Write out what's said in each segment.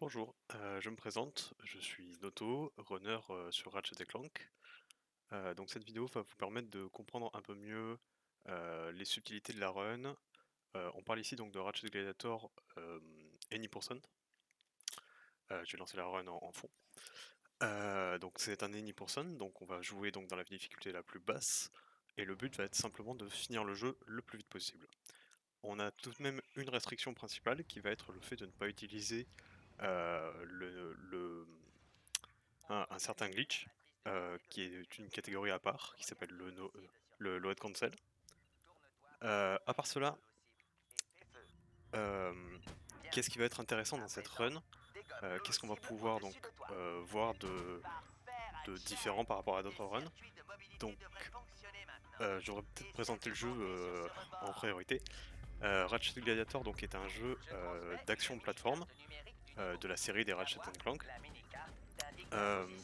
Bonjour, je me présente, je suis Noto, runner sur Ratchet& Clank. Donc cette vidéo va vous permettre de comprendre un peu mieux les subtilités de la run. On parle ici donc de Ratchet Gladiator Any%. J'ai lancé la run en fond. Donc c'est un Any%, donc on va jouer donc dans la difficulté la plus basse, et le but va être simplement de finir le jeu le plus vite possible. On a tout de même une restriction principale qui va être le fait de ne pas utiliser un certain glitch qui est une catégorie à part qui s'appelle le load cancel. À part cela, euh, qu'est-ce qui va être intéressant dans cette run? Qu'est-ce qu'on va pouvoir donc voir de différent par rapport à d'autres runs? Donc j'aurais peut-être présenté le jeu en priorité. Ratchet Gladiator donc est un jeu d'action plateforme de la série des Ratchet Clank.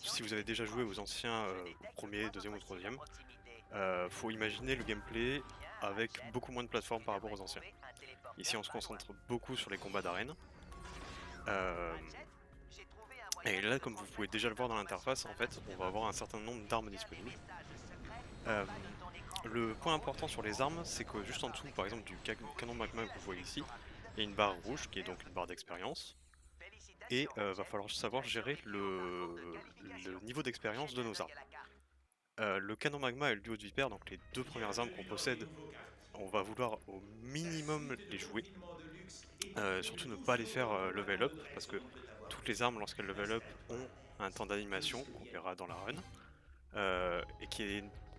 Si vous avez déjà joué aux anciens, au premier, deuxième ou troisième, faut imaginer le gameplay avec beaucoup moins de plateformes par rapport aux anciens. Ici on se concentre beaucoup sur les combats d'arène. Et là, comme vous pouvez déjà le voir dans l'interface, en fait, on va avoir un certain nombre d'armes disponibles. Le point important sur les armes, c'est que juste en dessous, par exemple, du canon magma que vous voyez ici, il y a une barre rouge qui est donc une barre d'expérience. Et va falloir savoir gérer le niveau d'expérience de nos armes. Le canon magma et le duo de vipère, donc les deux premières armes qu'on possède, on va vouloir au minimum les jouer. Surtout ne pas les faire level up, parce que toutes les armes, lorsqu'elles level up, ont un temps d'animation qu'on verra dans la run, et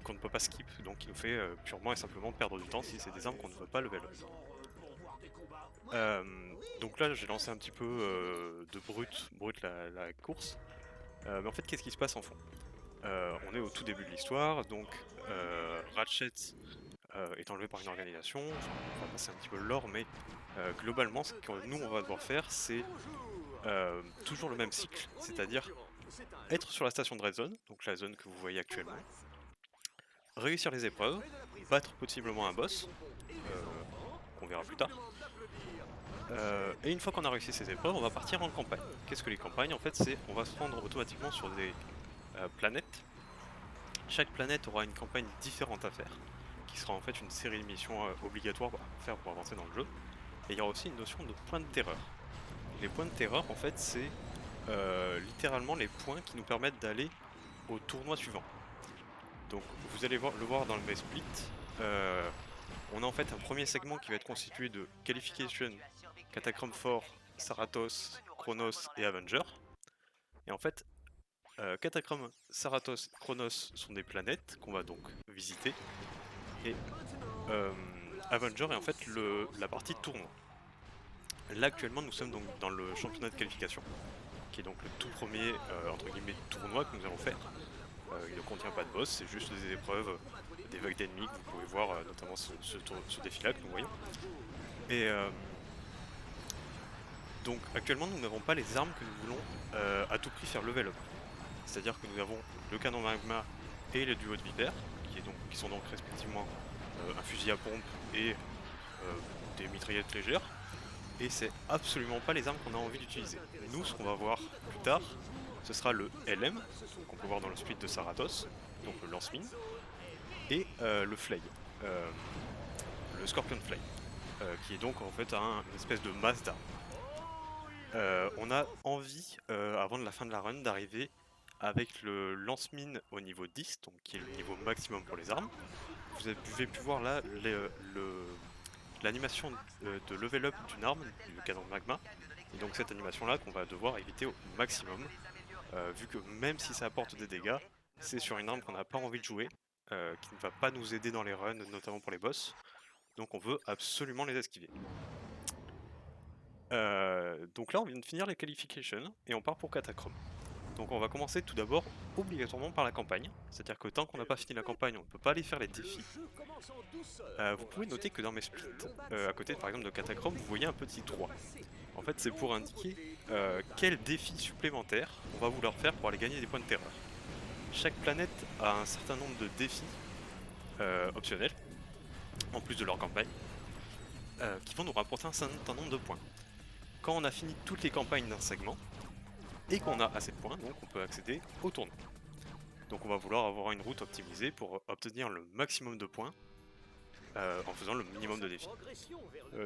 qu'on ne peut pas skip, donc qui nous fait purement et simplement perdre du temps si c'est des armes qu'on ne veut pas level up. Donc là j'ai lancé un petit peu de brut la course, mais en fait qu'est-ce qui se passe en fond? On est au tout début de l'histoire, donc Ratchet est enlevé par une organisation. Enfin, on va passer un petit peu le lore, mais globalement, ce que nous on va devoir faire, c'est toujours le même cycle, c'est-à-dire être sur la station de Red Zone, donc la zone que vous voyez actuellement, réussir les épreuves, battre possiblement un boss, qu'on verra plus tard. Et une fois qu'on a réussi ces épreuves, on va partir en campagne. Qu'est-ce que les campagnes? En fait, c'est on va se rendre automatiquement sur des planètes. Chaque planète aura une campagne différente à faire, qui sera en fait une série de missions obligatoires à faire pour avancer dans le jeu. Et il y aura aussi une notion de points de terreur. Les points de terreur, en fait, c'est littéralement les points qui nous permettent d'aller au tournoi suivant. Donc vous allez le voir dans le base split, on a en fait un premier segment qui va être constitué de Qualification, Catacomb Fort, Saratos, Chronos et Avenger. Et en fait, Catacomb, Saratos, Chronos sont des planètes qu'on va donc visiter. Et Avenger est en fait la partie tournoi. Là actuellement nous sommes donc dans le championnat de qualification, qui est donc le tout premier entre guillemets tournoi que nous allons faire. Il ne contient pas de boss, c'est juste des épreuves, des vagues d'ennemis que vous pouvez voir, notamment ce défi-là que nous voyons. Et donc actuellement nous n'avons pas les armes que nous voulons à tout prix faire level up. C'est-à-dire que nous avons le canon magma et le duo de vipère, qui sont donc respectivement un fusil à pompe et des mitraillettes légères. Et c'est absolument pas les armes qu'on a envie d'utiliser. Nous, ce qu'on va voir plus tard, ce sera le LM, qu'on peut voir dans le split de Saratos, donc le lance-mine, et le Flay, le Scorpion Flay, qui est donc en fait une espèce de masse d'armes. On a envie, avant de la fin de la run, d'arriver avec le lance-mine au niveau 10, donc qui est le niveau maximum pour les armes. Vous avez pu voir là l'animation de level up d'une arme, du canon magma, et donc cette animation là qu'on va devoir éviter au maximum, vu que même si ça apporte des dégâts, c'est sur une arme qu'on n'a pas envie de jouer, qui ne va pas nous aider dans les runs, notamment pour les boss, donc on veut absolument les esquiver. Donc là on vient de finir les qualifications et on part pour Catacomb. Donc on va commencer tout d'abord obligatoirement par la campagne, c'est-à-dire que tant qu'on n'a pas fini la campagne on ne peut pas aller faire les défis. Vous pouvez noter que dans mes splits, à côté par exemple de Catacomb, vous voyez un petit 3. En fait c'est pour indiquer quel défi supplémentaire on va vouloir faire pour aller gagner des points de terreur. Chaque planète a un certain nombre de défis optionnels, en plus de leur campagne, qui vont nous rapporter un certain nombre de points. quand on a fini toutes les campagnes d'un segment et qu'on a assez de points, donc on peut accéder au tournoi. Donc on va vouloir avoir une route optimisée pour obtenir le maximum de points en faisant le minimum de défis.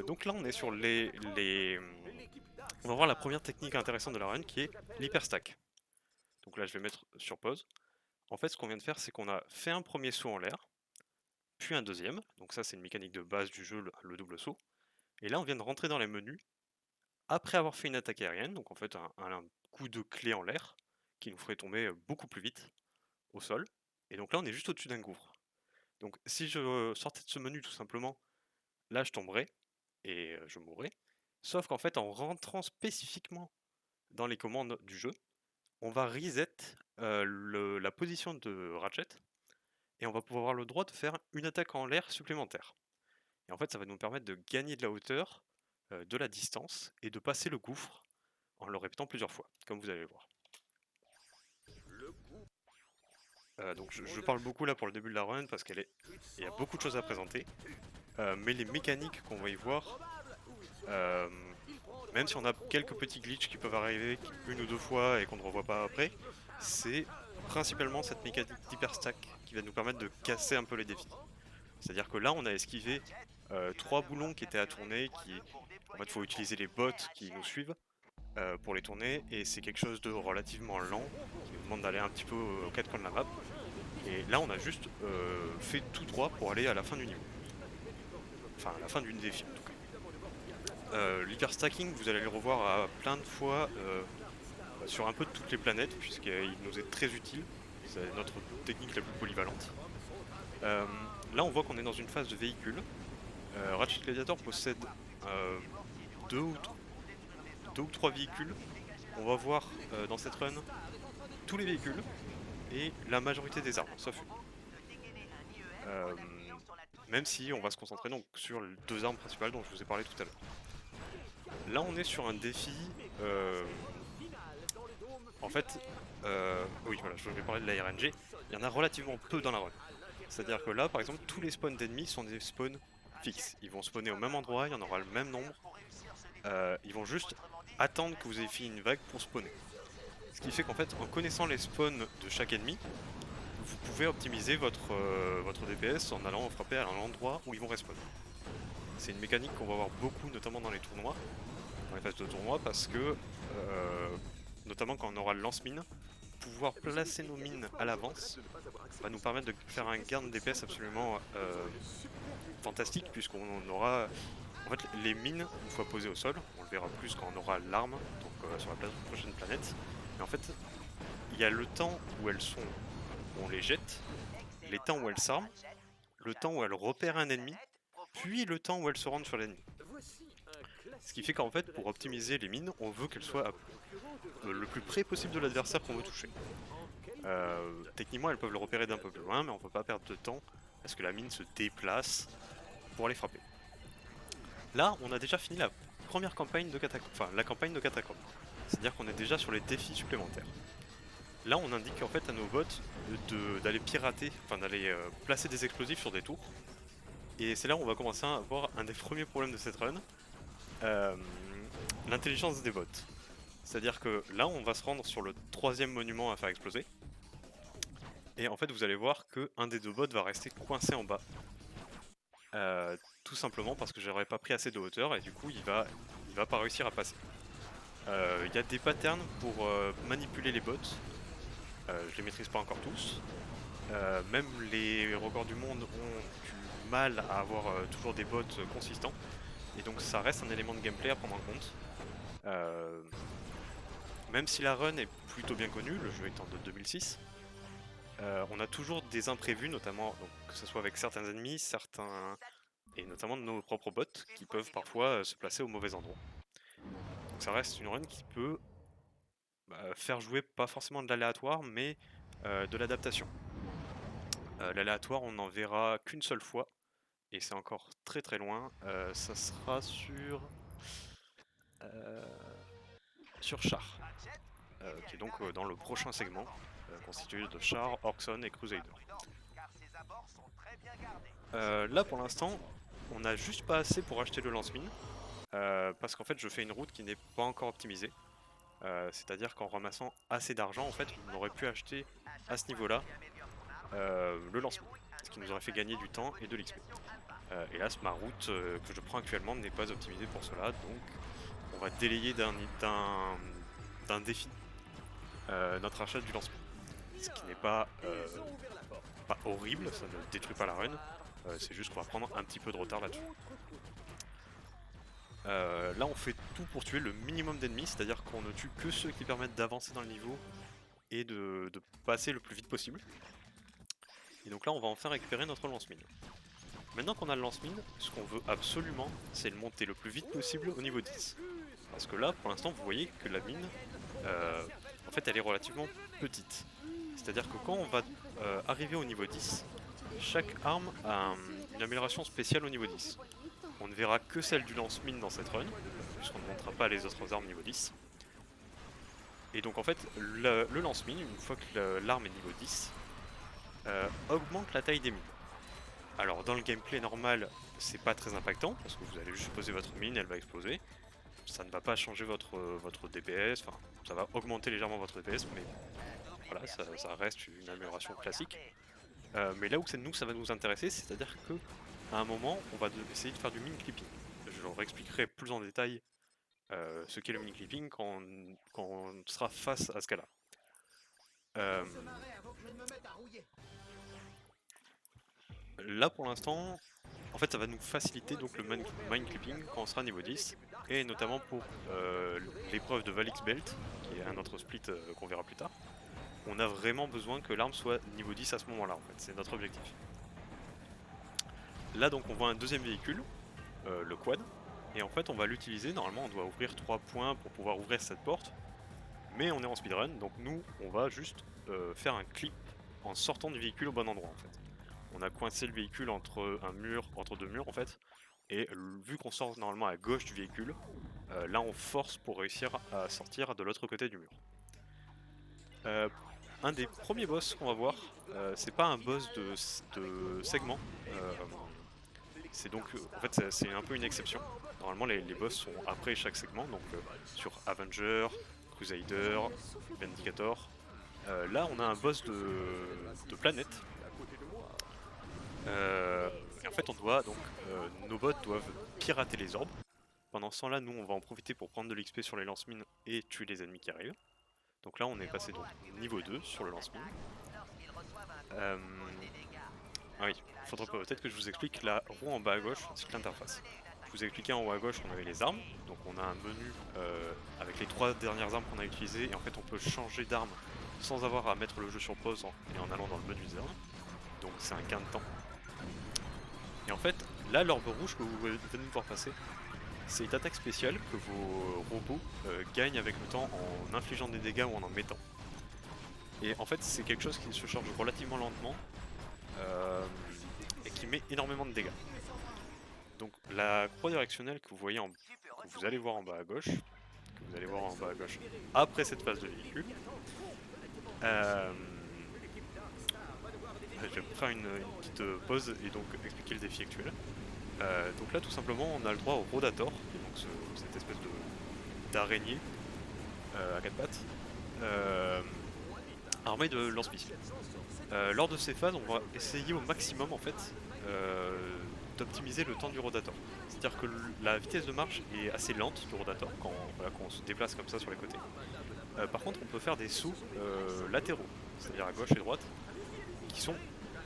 Donc là on est sur on va voir la première technique intéressante de la run qui est l'hyperstack. Donc là je vais mettre sur pause. En fait ce qu'on vient de faire c'est qu'on a fait un premier saut en l'air, puis un deuxième, donc ça c'est une mécanique de base du jeu, le double saut. Et là on vient de rentrer dans les menus après avoir fait une attaque aérienne, donc en fait un coup de clé en l'air qui nous ferait tomber beaucoup plus vite au sol. Et donc là on est juste au-dessus d'un gouffre. Donc si je sortais de ce menu tout simplement, là je tomberais et je mourrais. Sauf qu'en fait en rentrant spécifiquement dans les commandes du jeu, on va reset la position de Ratchet et on va pouvoir avoir le droit de faire une attaque en l'air supplémentaire. Et en fait ça va nous permettre de gagner de la hauteur, de la distance et de passer le gouffre en le répétant plusieurs fois, comme vous allez le voir. Donc je parle beaucoup là pour le début de la run parce il y a beaucoup de choses à présenter, mais les mécaniques qu'on va y voir, même si on a quelques petits glitches qui peuvent arriver une ou deux fois et qu'on ne revoit pas après, c'est principalement cette mécanique d'hyperstack qui va nous permettre de casser un peu les défis. C'est-à-dire que là on a esquivé 3 boulons qui étaient à tourner, en fait il faut utiliser les bots qui nous suivent pour les tourner, et c'est quelque chose de relativement lent qui nous demande d'aller un petit peu aux quatre coins de la map. Et là on a juste fait tout droit pour aller à la fin du niveau. Enfin à la fin d'une défi en tout cas. L'hyperstacking vous allez le revoir à plein de fois sur un peu toutes les planètes puisqu'il nous est très utile. C'est notre technique la plus polyvalente. Là on voit qu'on est dans une phase de véhicule. Ratchet Gladiator possède deux ou trois véhicules. On va voir dans cette run tous les véhicules et la majorité des armes, sauf une. Même si on va se concentrer donc sur les deux armes principales dont je vous ai parlé tout à l'heure. Là on est sur un défi, en fait, oui voilà, je vais parler de la RNG, il y en a relativement peu dans la run. C'est-à-dire que là par exemple tous les spawns d'ennemis sont des spawns fixes, ils vont spawner au même endroit, il y en aura le même nombre, ils vont juste attendre que vous ayez fini une vague pour spawner. Ce qui fait qu'en fait en connaissant les spawns de chaque ennemi, vous pouvez optimiser votre DPS en allant frapper à l'endroit où ils vont respawn. C'est une mécanique qu'on va voir beaucoup, notamment dans les tournois, dans les phases de tournoi, parce que, notamment quand on aura le lance-mine, pouvoir placer nos mines à l'avance va nous permettre de faire un gain de DPS absolument fantastique, puisqu'on aura... En fait, les mines, une fois posées au sol, on le verra plus quand on aura l'arme, donc sur la prochaine planète, mais en fait, il y a le temps où elles sont, où on les jette, les temps où elles s'arment, le temps où elles repèrent un ennemi, puis le temps où elles se rendent sur l'ennemi. Ce qui fait qu'en fait, pour optimiser les mines, on veut qu'elles soient le plus près possible de l'adversaire qu'on veut toucher. Techniquement, elles peuvent le repérer d'un peu plus loin, mais on ne peut pas perdre de temps parce que la mine se déplace pour les frapper. Là, on a déjà fini la première campagne de Catacombe, enfin la campagne de Catacombe. C'est-à-dire qu'on est déjà sur les défis supplémentaires. Là, on indique en fait à nos bots d'aller pirater, enfin d'aller placer des explosifs sur des tours. Et c'est là où on va commencer à avoir un des premiers problèmes de cette run, l'intelligence des bots. C'est-à-dire que là, on va se rendre sur le troisième monument à faire exploser. Et en fait, vous allez voir qu'un des deux bots va rester coincé en bas. Tout simplement parce que j'aurais pas pris assez de hauteur et du coup, il va pas réussir à passer. Il y a des patterns pour manipuler les bots. Je les maîtrise pas encore tous. Même les records du monde ont du mal à avoir toujours des bots consistants. Et donc ça reste un élément de gameplay à prendre en compte. Même si la run est plutôt bien connue, le jeu étant de 2006, on a toujours des imprévus, notamment donc, que ce soit avec certains ennemis, et notamment de nos propres bots qui peuvent parfois se placer au mauvais endroit. Donc ça reste une run qui peut faire jouer pas forcément de l'aléatoire, mais de l'adaptation. L'aléatoire, on n'en verra qu'une seule fois, et c'est encore très très loin. Ça sera sur Char, qui est donc dans le prochain segment, constitué de Char, Orkson et Crusader. Là pour l'instant, on n'a juste pas assez pour acheter le lance-mine. parce qu'en fait je fais une route qui n'est pas encore optimisée. C'est-à-dire qu'en ramassant assez d'argent, en fait, on aurait pu acheter à ce niveau-là le lancement, ce qui nous aurait fait gagner du temps et de l'XP. Hélas, ma route que je prends actuellement n'est pas optimisée pour cela, donc on va délayer d'un défi notre achat du lancement. Ce qui n'est pas horrible, ça ne détruit pas la run, c'est juste qu'on va prendre un petit peu de retard là-dessus. Là on fait tout pour tuer le minimum d'ennemis, c'est-à-dire qu'on ne tue que ceux qui permettent d'avancer dans le niveau et de passer le plus vite possible. Et donc là on va enfin récupérer notre lance-mine. Maintenant qu'on a le lance-mine, ce qu'on veut absolument, c'est le monter le plus vite possible au niveau 10. Parce que là, pour l'instant, vous voyez que la mine, en fait, elle est relativement petite. C'est-à-dire que quand on va arriver au niveau 10, chaque arme a une amélioration spéciale au niveau 10. On ne verra que celle du lance-mine dans cette run, puisqu'on ne montrera pas les autres armes niveau 10. Et donc en fait, le lance-mine, une fois que l'arme est niveau 10, augmente la taille des mines. Alors dans le gameplay normal, c'est pas très impactant, parce que vous allez juste poser votre mine, elle va exploser. Ça ne va pas changer votre DPS, enfin ça va augmenter légèrement votre DPS, mais voilà, ça reste une amélioration classique. Mais là où ça va nous intéresser, c'est-à-dire que à un moment, on va essayer de faire du mine clipping. Je leur expliquerai plus en détail ce qu'est le mine clipping quand on sera face à ce cas-là. Là pour l'instant, en fait ça va nous faciliter donc le mine clipping quand on sera niveau 10, et notamment pour l'épreuve de Valix Belt, qui est un autre split qu'on verra plus tard. On a vraiment besoin que l'arme soit niveau 10 à ce moment-là, en fait, c'est notre objectif. Là donc on voit un deuxième véhicule, le quad, et en fait on va l'utiliser, normalement on doit ouvrir 3 points pour pouvoir ouvrir cette porte, mais on est en speedrun, donc nous on va juste faire un clip en sortant du véhicule au bon endroit en fait. On a coincé le véhicule entre deux murs en fait, et vu qu'on sort normalement à gauche du véhicule, là on force pour réussir à sortir de l'autre côté du mur. Un des premiers boss qu'on va voir, c'est pas un boss de segment, c'est donc en fait c'est un peu une exception. Normalement les boss sont après chaque segment, donc sur Avenger, Crusader, Vindicator. Là on a un boss de planète. Et en fait on doit donc nos bots doivent pirater les orbes. Pendant ce temps là nous on va en profiter pour prendre de l'XP sur les lance-mines et tuer les ennemis qui arrivent. Donc là on est passé donc niveau 2 sur le lance-mine. Ah oui, il faudrait peut-être que je vous explique la roue en bas à gauche, c'est l'interface. Je vous ai expliqué en haut à gauche on avait les armes, donc on a un menu avec les 3 dernières armes qu'on a utilisées, et en fait on peut changer d'arme sans avoir à mettre le jeu sur pause et en allant dans le menu des armes, donc c'est un gain de temps. Et en fait, là l'orbe rouge que vous venez de voir passer, c'est une attaque spéciale que vos robots gagnent avec le temps en infligeant des dégâts ou en mettant. Et en fait c'est quelque chose qui se charge relativement lentement, et qui met énormément de dégâts. Donc la croix directionnelle que vous allez voir en bas à gauche, après cette phase de véhicule, je vais faire une petite pause et donc expliquer le défi actuel. Donc là tout simplement on a le droit au Rodator, qui est donc cette espèce d'araignée à 4 pattes, armée de lance-missiles. Lors de ces phases, on va essayer au maximum en fait d'optimiser le temps du rotator. C'est-à-dire que la vitesse de marche est assez lente du rotator quand on se déplace comme ça sur les côtés. Par contre, on peut faire des sauts latéraux, c'est-à-dire à gauche et droite, qui sont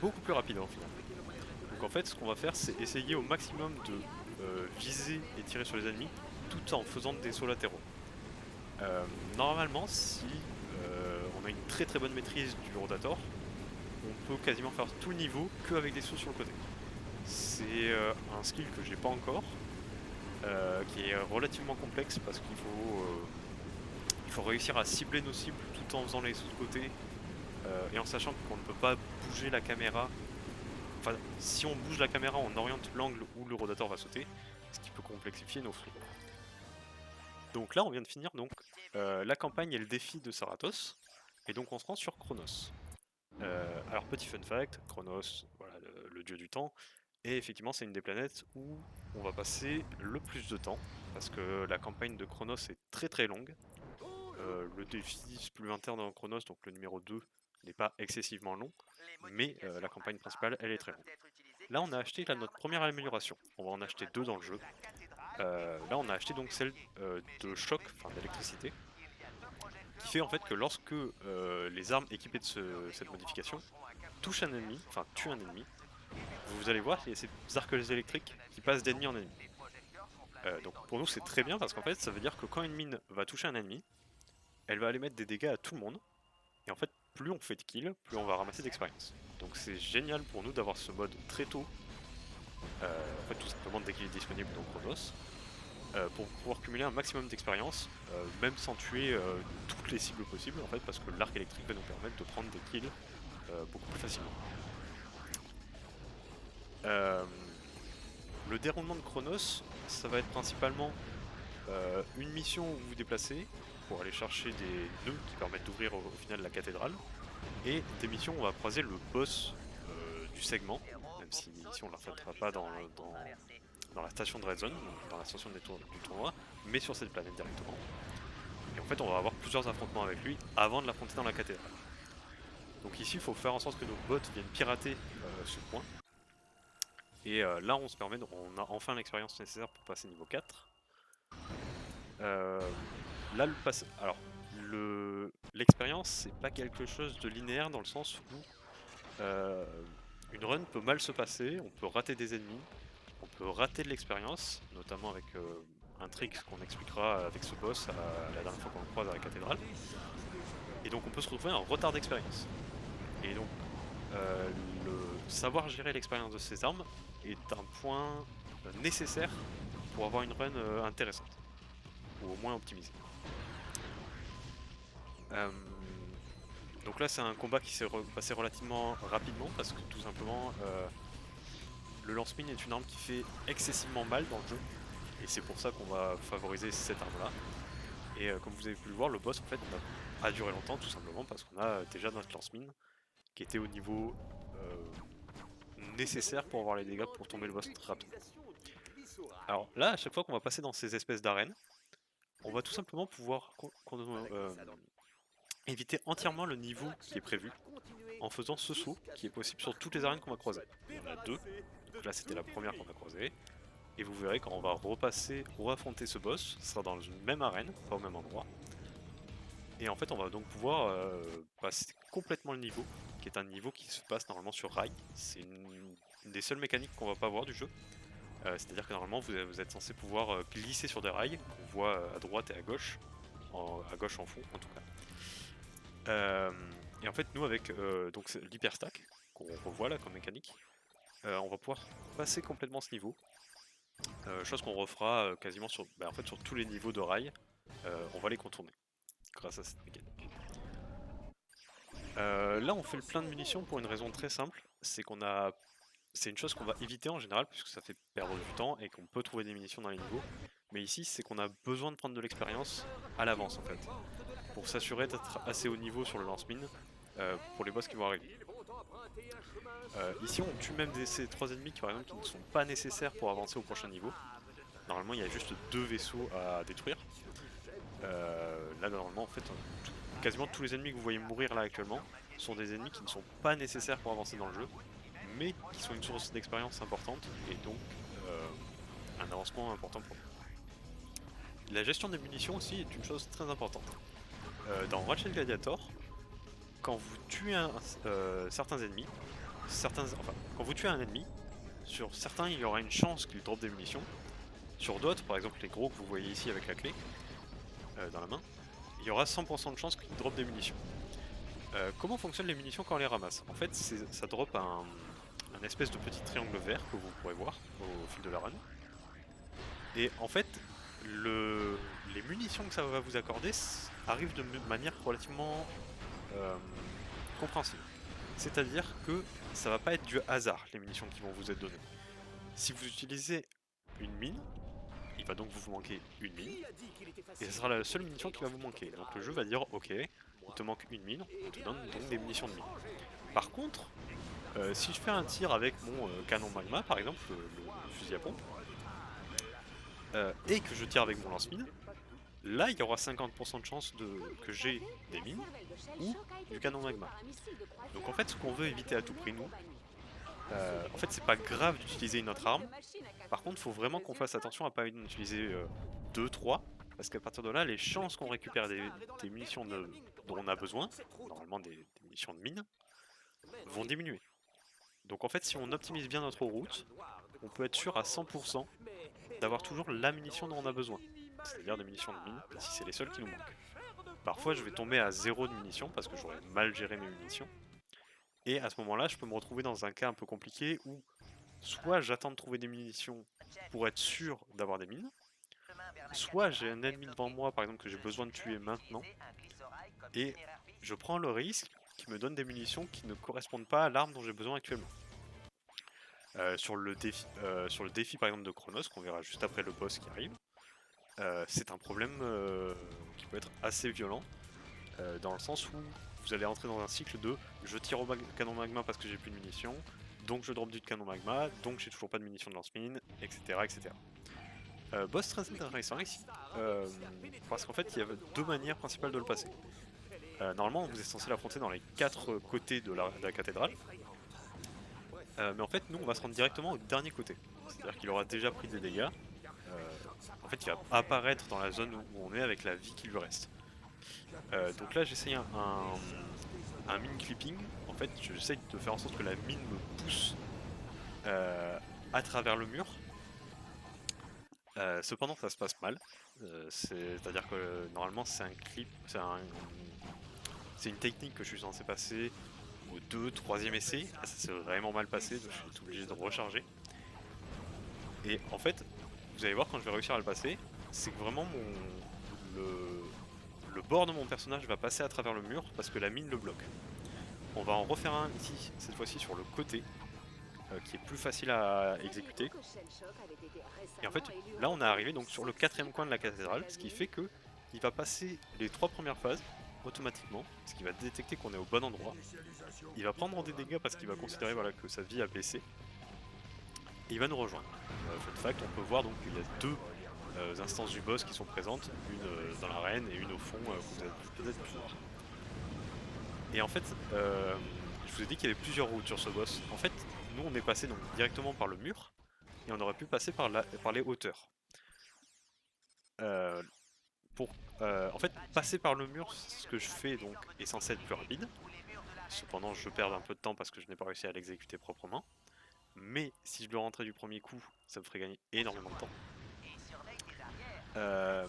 beaucoup plus rapides en final. Donc en fait, ce qu'on va faire, c'est essayer au maximum de viser et tirer sur les ennemis tout en faisant des sauts latéraux. Normalement, si on a une très très bonne maîtrise du rotator, on peut quasiment faire tout le niveau qu'avec des sauts sur le côté. C'est un skill que j'ai pas encore, qui est relativement complexe parce qu'il faut réussir à cibler nos cibles tout en faisant les sauts de côté, et en sachant qu'on ne peut pas bouger la caméra. Enfin, si on bouge la caméra, on oriente l'angle où le rotator va sauter, ce qui peut complexifier nos flux. Donc là, on vient de finir donc la campagne et le défi de Saratos, et donc on se rend sur Chronos. Alors petit fun fact, Chronos, voilà, le dieu du temps, Et effectivement, c'est une des planètes où on va passer le plus de temps, parce que la campagne de Chronos est très très longue. Le défi supplémentaire dans Chronos, donc le numéro 2, n'est pas excessivement long, mais la campagne principale, elle est très longue. Là, on a acheté notre première amélioration. On va en acheter 2 dans le jeu. Là, on a acheté donc celle de choc, enfin d'électricité, qui fait en fait que lorsque les armes équipées de cette modification touchent un ennemi, enfin tuent un ennemi, vous allez voir, il y a ces arcs électriques qui passent d'ennemi en ennemi. Donc pour nous c'est très bien parce qu'en fait ça veut dire que quand une mine va toucher un ennemi, elle va aller mettre des dégâts à tout le monde. Et en fait plus on fait de kills, plus on va ramasser d'expérience. Donc c'est génial pour nous d'avoir ce mode très tôt, en fait tout simplement dès qu'il est disponible dans Chronos, pour pouvoir cumuler un maximum d'expérience, même sans tuer toutes les cibles possibles en fait, parce que l'arc électrique va nous permettre de prendre des kills beaucoup plus facilement. Le déroulement de Chronos, ça va être principalement une mission où vous vous déplacez pour aller chercher des nœuds qui permettent d'ouvrir au final la cathédrale, et des missions où on va croiser le boss du segment, même si ici on ne l'affrontera pas dans la station de Red Zone, dans la station du tournoi, mais sur cette planète directement. Et en fait on va avoir plusieurs affrontements avec lui avant de l'affronter dans la cathédrale. Donc ici il faut faire en sorte que nos bots viennent pirater ce point. Et là on se permet, on a enfin l'expérience nécessaire pour passer niveau 4. Là alors l'expérience c'est pas quelque chose de linéaire dans le sens où une run peut mal se passer, on peut rater des ennemis, on peut rater de l'expérience, notamment avec un trick qu'on expliquera avec ce boss la dernière fois qu'on le croise à la cathédrale. Et donc on peut se retrouver en retard d'expérience. Et donc le savoir gérer l'expérience de ces armes est un point nécessaire pour avoir une run intéressante, ou au moins optimisée. Donc là c'est un combat qui s'est passé relativement rapidement parce que tout simplement le lance-mine est une arme qui fait excessivement mal dans le jeu, et c'est pour ça qu'on va favoriser cette arme là. Et comme vous avez pu le voir, le boss en fait n'a pas duré longtemps tout simplement parce qu'on a déjà notre lance-mine qui était au niveau nécessaire pour avoir les dégâts pour tomber le boss très rapidement. Alors là, à chaque fois qu'on va passer dans ces espèces d'arènes, on va tout simplement pouvoir éviter entièrement le niveau qui est prévu en faisant ce saut qui est possible sur toutes les arènes qu'on va croiser. Il y en a 2, donc là c'était la première qu'on a croisée, et vous verrez quand on va affronter ce boss, ce sera dans une même arène, pas au même endroit, et en fait on va donc pouvoir passer complètement le niveau, qui est un niveau qui se passe normalement sur rail. C'est une des seules mécaniques qu'on va pas voir du jeu. C'est-à-dire que normalement vous êtes censé pouvoir glisser sur des rails qu'on voit à droite et à gauche en fond en tout cas. Et en fait nous avec donc l'hyperstack qu'on revoit là comme mécanique, on va pouvoir passer complètement ce niveau, chose qu'on refera quasiment sur tous les niveaux de rails. On va les contourner grâce à cette mécanique. Là on fait le plein de munitions pour une raison très simple, c'est une chose qu'on va éviter en général puisque ça fait perdre du temps et qu'on peut trouver des munitions dans les niveaux. Mais ici c'est qu'on a besoin de prendre de l'expérience à l'avance en fait, pour s'assurer d'être assez haut niveau sur le lance-mine pour les boss qui vont arriver. Ici on tue même ces 3 ennemis qui, par exemple, qui ne sont pas nécessaires pour avancer au prochain niveau. Normalement il y a juste 2 vaisseaux à détruire. Là normalement en fait quasiment tous les ennemis que vous voyez mourir là actuellement sont des ennemis qui ne sont pas nécessaires pour avancer dans le jeu, mais qui sont une source d'expérience importante et donc un avancement important pour nous. La gestion des munitions aussi est une chose très importante. Dans Ratchet Gladiator, quand vous tuez certains ennemis, quand vous tuez un ennemi, sur certains il y aura une chance qu'il drop des munitions, sur d'autres, par exemple les gros que vous voyez ici avec la clé dans la main, il y aura 100% de chance qu'il drop des munitions. Comment fonctionnent les munitions quand on les ramasse? En fait ça drop un espèce de petit triangle vert que vous pourrez voir au fil de la run. Et en fait, les munitions que ça va vous accorder arrivent de manière relativement compréhensible. C'est-à-dire que ça va pas être du hasard les munitions qui vont vous être données. Si vous utilisez une mine, il va donc vous manquer une mine, et ce sera la seule munition qui va vous manquer. Donc le jeu va dire ok, il te manque une mine, on te donne donc des munitions de mine. Par contre, Si je fais un tir avec mon canon magma par exemple, le fusil à pompe, et que je tire avec mon lance-mine, là il y aura 50% de chance que j'ai des mines ou du canon magma. Donc en fait ce qu'on veut éviter à tout prix nous, en fait c'est pas grave d'utiliser une autre arme, par contre faut vraiment qu'on fasse attention à pas en utiliser 2-3, parce qu'à partir de là les chances qu'on récupère des munitions dont on a besoin, normalement des munitions de mine, vont diminuer. Donc en fait si on optimise bien notre route, on peut être sûr à 100% d'avoir toujours la munition dont on a besoin, c'est-à-dire des munitions de mine, si c'est les seules qui nous manquent. Parfois je vais tomber à 0 de munitions parce que j'aurais mal géré mes munitions, et à ce moment-là je peux me retrouver dans un cas un peu compliqué où soit j'attends de trouver des munitions pour être sûr d'avoir des mines, soit j'ai un ennemi devant moi par exemple que j'ai besoin de tuer maintenant, et je prends le risque qui me donne des munitions qui ne correspondent pas à l'arme dont j'ai besoin actuellement. Sur le défi par exemple de Chronos, qu'on verra juste après le boss qui arrive, c'est un problème qui peut être assez violent, dans le sens où vous allez entrer dans un cycle de je tire au canon magma parce que j'ai plus de munitions, donc je drop du canon magma, donc j'ai toujours pas de munitions de lance-mine, etc. etc. Boss très intéressant ici, parce qu'en fait il y a deux manières principales de le passer. Normalement vous êtes censé l'affronter dans les 4 côtés de la cathédrale, mais en fait nous on va se rendre directement au dernier côté, c'est-à-dire qu'il aura déjà pris des dégâts. En fait il va apparaître dans la zone où on est avec la vie qui lui reste. Donc là j'essaye un mine clipping, en fait j'essaye de faire en sorte que la mine me pousse à travers le mur. Cependant ça se passe mal, c'est-à-dire que normalement c'est un clip, c'est une technique que je suis censé passer au 2-3e essai. Là, ça s'est vraiment mal passé, donc je suis obligé de recharger. Et en fait, vous allez voir quand je vais réussir à le passer, c'est que vraiment le bord de mon personnage va passer à travers le mur parce que la mine le bloque. On va en refaire un ici, cette fois-ci sur le côté, qui est plus facile à exécuter. Et en fait, là on est arrivé donc sur le 4e coin de la cathédrale, ce qui fait que il va passer les 3 premières phases automatiquement, ce qui va détecter qu'on est au bon endroit. Il va prendre des dégâts parce qu'il va considérer voilà, que sa vie a baissé, et il va nous rejoindre. Fun fact, on peut voir donc qu'il y a deux instances du boss qui sont présentes, une dans l'arène et une au fond que vous avez peut-être pu voir. Et en fait, je vous ai dit qu'il y avait plusieurs routes sur ce boss. En fait, nous on est passé donc directement par le mur, et on aurait pu passer par les hauteurs. En fait, passer par le mur, ce que je fais donc est censé être plus rapide. Cependant, je perds un peu de temps parce que je n'ai pas réussi à l'exécuter proprement. Mais si je le rentrais du premier coup, ça me ferait gagner énormément de temps.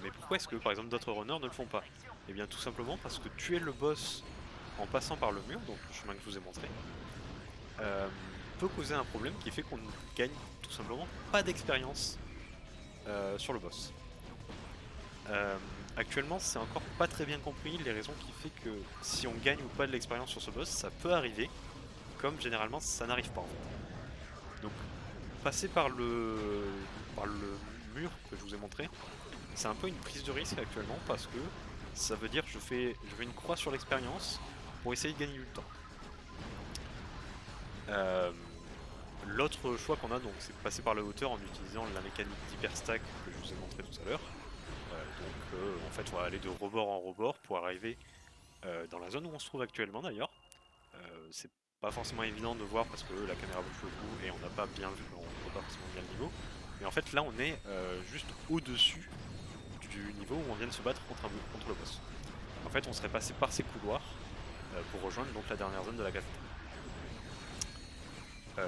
Mais pourquoi est-ce que par exemple d'autres runners ne le font pas? Eh bien tout simplement parce que tuer le boss en passant par le mur, donc le chemin que je vous ai montré, peut causer un problème qui fait qu'on ne gagne tout simplement pas d'expérience sur le boss. Actuellement c'est encore pas très bien compris les raisons qui fait que si on gagne ou pas de l'expérience sur ce boss, ça peut arriver, comme généralement ça n'arrive pas en fait. Donc passer par le mur que je vous ai montré, c'est un peu une prise de risque actuellement parce que ça veut dire que je fais une croix sur l'expérience pour essayer de gagner du temps. L'autre choix qu'on a donc c'est de passer par la hauteur en utilisant la mécanique d'hyperstack que je vous ai montré tout à l'heure. En fait on va aller de rebord en rebord pour arriver dans la zone où on se trouve actuellement d'ailleurs. C'est pas forcément évident de voir parce que la caméra bouge beaucoup et on n'a pas bien vu, on voit pas forcément bien le niveau. Mais en fait là on est juste au-dessus du niveau où on vient de se battre contre le boss. En fait on serait passé par ces couloirs pour rejoindre donc la dernière zone de la cathédrale.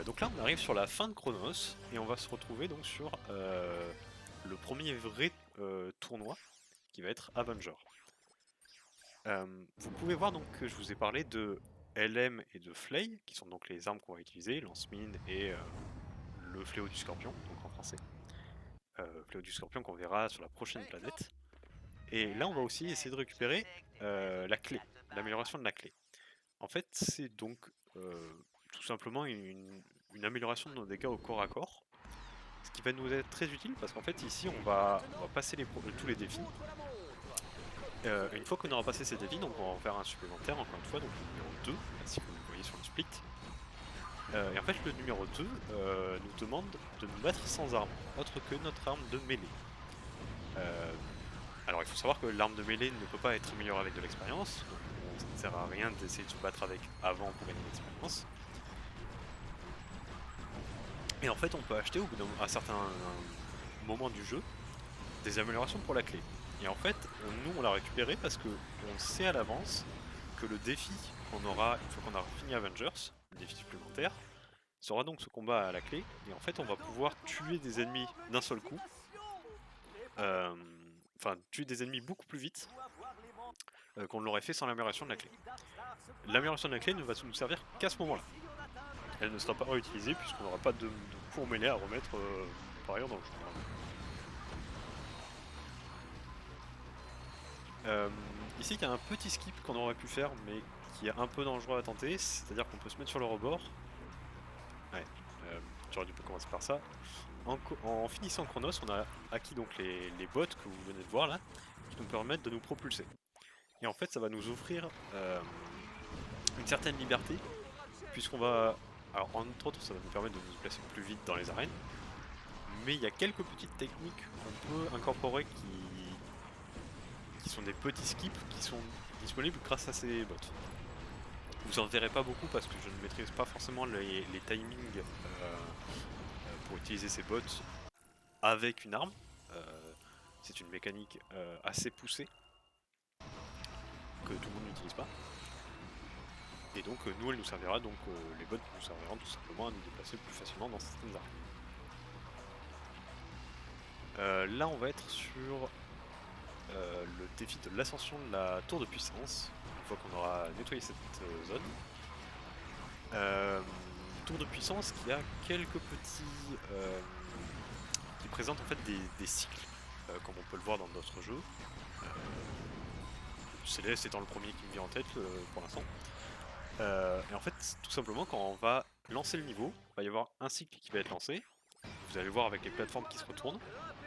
Donc là on arrive sur la fin de Chronos et on va se retrouver donc sur le premier vrai tournoi qui va être Avenger. Vous pouvez voir donc que je vous ai parlé de LM et de Flay, qui sont donc les armes qu'on va utiliser, lance-mine et le fléau du scorpion, donc en français. Fléau du scorpion qu'on verra sur la prochaine planète. Et là on va aussi essayer de récupérer la clé, l'amélioration de la clé. En fait c'est donc tout simplement une amélioration de nos dégâts au corps à corps, ce qui va nous être très utile parce qu'en fait ici on va passer tous les défis. Une fois qu'on aura passé ces défis, donc on va en faire un supplémentaire encore une fois, donc le numéro 2, si vous le voyez sur le split. Et en fait le numéro 2 nous demande de nous battre sans arme, autre que notre arme de mêlée. Euh, alors il faut savoir que l'arme de mêlée ne peut pas être améliorée avec de l'expérience, donc ça ne sert à rien d'essayer de se battre avec avant pour gagner de l'expérience. Et en fait on peut acheter à certains moments du jeu des améliorations pour la clé. Et en fait nous on l'a récupéré parce que on sait à l'avance que le défi qu'on aura une fois qu'on aura fini Avengers, le défi supplémentaire, sera donc ce combat à la clé, et en fait on va pouvoir tuer des ennemis d'un seul coup, enfin tuer des ennemis beaucoup plus vite qu'on ne l'aurait fait sans l'amélioration de la clé. L'amélioration de la clé ne va nous servir qu'à ce moment-là. Elle ne sera pas réutilisée puisqu'on n'aura pas de cours mêlée à remettre par ailleurs dans le jeu. Ici il y a un petit skip qu'on aurait pu faire mais qui est un peu dangereux à tenter, c'est-à-dire qu'on peut se mettre sur le rebord. Ouais, j'aurais dû commencer par ça. En finissant Chronos, on a acquis donc les bots que vous venez de voir là, qui nous permettent de nous propulser. Et en fait, ça va nous offrir une certaine liberté, puisqu'on va... Alors, entre autres, ça va nous permettre de nous placer plus vite dans les arènes, mais il y a quelques petites techniques qu'on peut incorporer qui sont des petits skips qui sont disponibles grâce à ces bots. Vous en verrez pas beaucoup parce que je ne maîtrise pas forcément les timings pour utiliser ces bots avec une arme. C'est une mécanique assez poussée que tout le monde n'utilise pas. Et donc nous elle nous servira, donc les bots nous serviront tout simplement à nous déplacer plus facilement dans certaines arènes. Là on va être sur le défi de l'ascension de la tour de puissance, une fois qu'on aura nettoyé cette zone. Tour de puissance qui a quelques petits... qui présentent en fait des cycles, comme on peut le voir dans d'autres jeux. Céleste étant le premier qui me vient en tête pour l'instant. Et en fait, tout simplement, quand on va lancer le niveau, il va y avoir un cycle qui va être lancé. Vous allez voir avec les plateformes qui se retournent.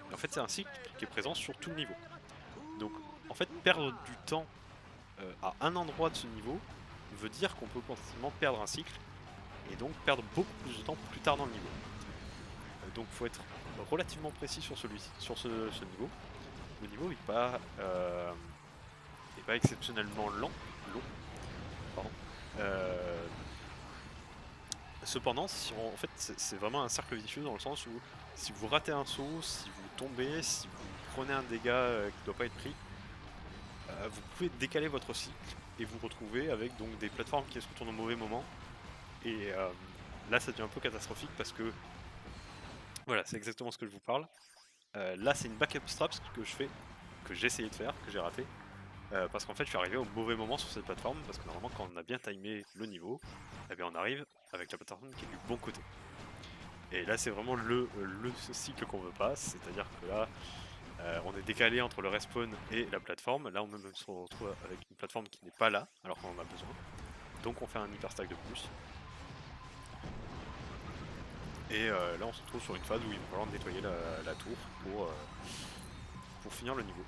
Et en fait, c'est un cycle qui est présent sur tout le niveau. Donc, en fait, perdre du temps à un endroit de ce niveau veut dire qu'on peut potentiellement perdre un cycle et donc perdre beaucoup plus de temps plus tard dans le niveau. Donc, il faut être relativement précis sur ce niveau. Le niveau n'est pas exceptionnellement long. Pardon. Cependant, en fait, c'est vraiment un cercle vicieux dans le sens où si vous ratez un saut, si vous tombez, si vous prenez un dégât qui ne doit pas être pris, vous pouvez décaler votre cycle et vous retrouver avec donc des plateformes qui se retournent au mauvais moment. Et là, ça devient un peu catastrophique parce que voilà, c'est exactement ce que je vous parle. Là, c'est une backup strap que je fais, que j'ai essayé de faire, que j'ai raté. Parce qu'en fait je suis arrivé au mauvais moment sur cette plateforme, parce que normalement quand on a bien timé le niveau, eh bien on arrive avec la plateforme qui est du bon côté. Et là c'est vraiment le cycle qu'on veut pas, c'est-à-dire que là on est décalé entre le respawn et la plateforme. Là on se retrouve avec une plateforme qui n'est pas là, alors qu'on en a besoin. Donc on fait un hyper stack de plus. Et là on se retrouve sur une phase où il va falloir nettoyer la tour pour finir le niveau.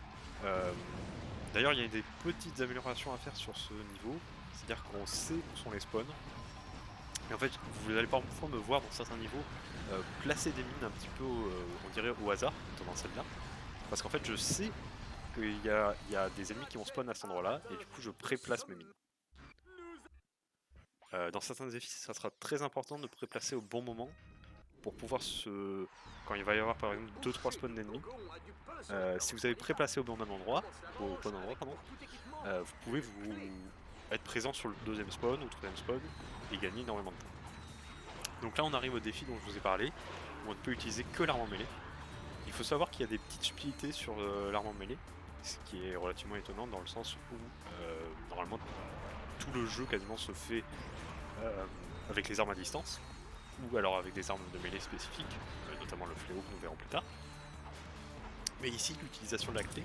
D'ailleurs, il y a des petites améliorations à faire sur ce niveau, c'est-à-dire qu'on sait où sont les spawns. Et en fait, vous allez parfois me voir dans certains niveaux placer des mines un petit peu, on dirait au hasard, dans celle-là. Parce qu'en fait, je sais qu'il y a des ennemis qui vont spawn à cet endroit-là, et du coup, je pré-place mes mines. Dans certains défis, ça sera très important de pré-placer au bon moment pour pouvoir quand il va y avoir par exemple 2-3 spawns d'ennemis, si vous avez pré-placé au bon endroit, vous pouvez être présent sur le deuxième spawn ou le troisième spawn et gagner énormément de temps. Donc là on arrive au défi dont je vous ai parlé, où on ne peut utiliser que l'arme en mêlée. Il faut savoir qu'il y a des petites subtilités sur l'arme en mêlée, ce qui est relativement étonnant dans le sens où normalement tout le jeu quasiment se fait avec les armes à distance, ou alors avec des armes de mêlée spécifiques, notamment le fléau que nous verrons plus tard. Mais ici, l'utilisation de la clé,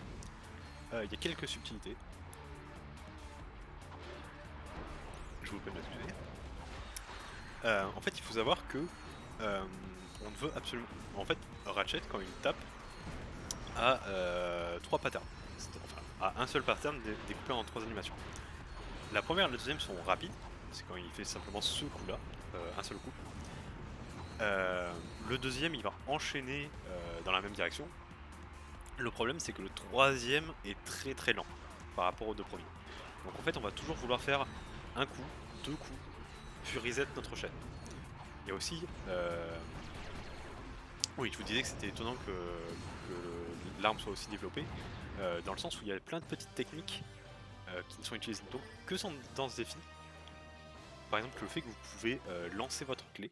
il y a quelques subtilités. Je vous prie de m'excuser. En fait, il faut savoir que on ne veut absolument... En fait, Ratchet, quand il tape, a 3 patterns. Enfin, a un seul pattern découpé en 3 animations. La première et la deuxième sont rapides, c'est quand il fait simplement ce coup là, un seul coup. Le deuxième il va enchaîner dans la même direction. Le problème c'est que le troisième est très lent par rapport aux deux premiers. Donc en fait on va toujours vouloir faire un coup, deux coups, puis reset notre chaîne. Il y a aussi... oui, je vous disais que c'était étonnant que l'arme soit aussi développée, dans le sens où il y a plein de petites techniques qui ne sont utilisées donc que dans ce défi. Par exemple le fait que vous pouvez lancer votre clé,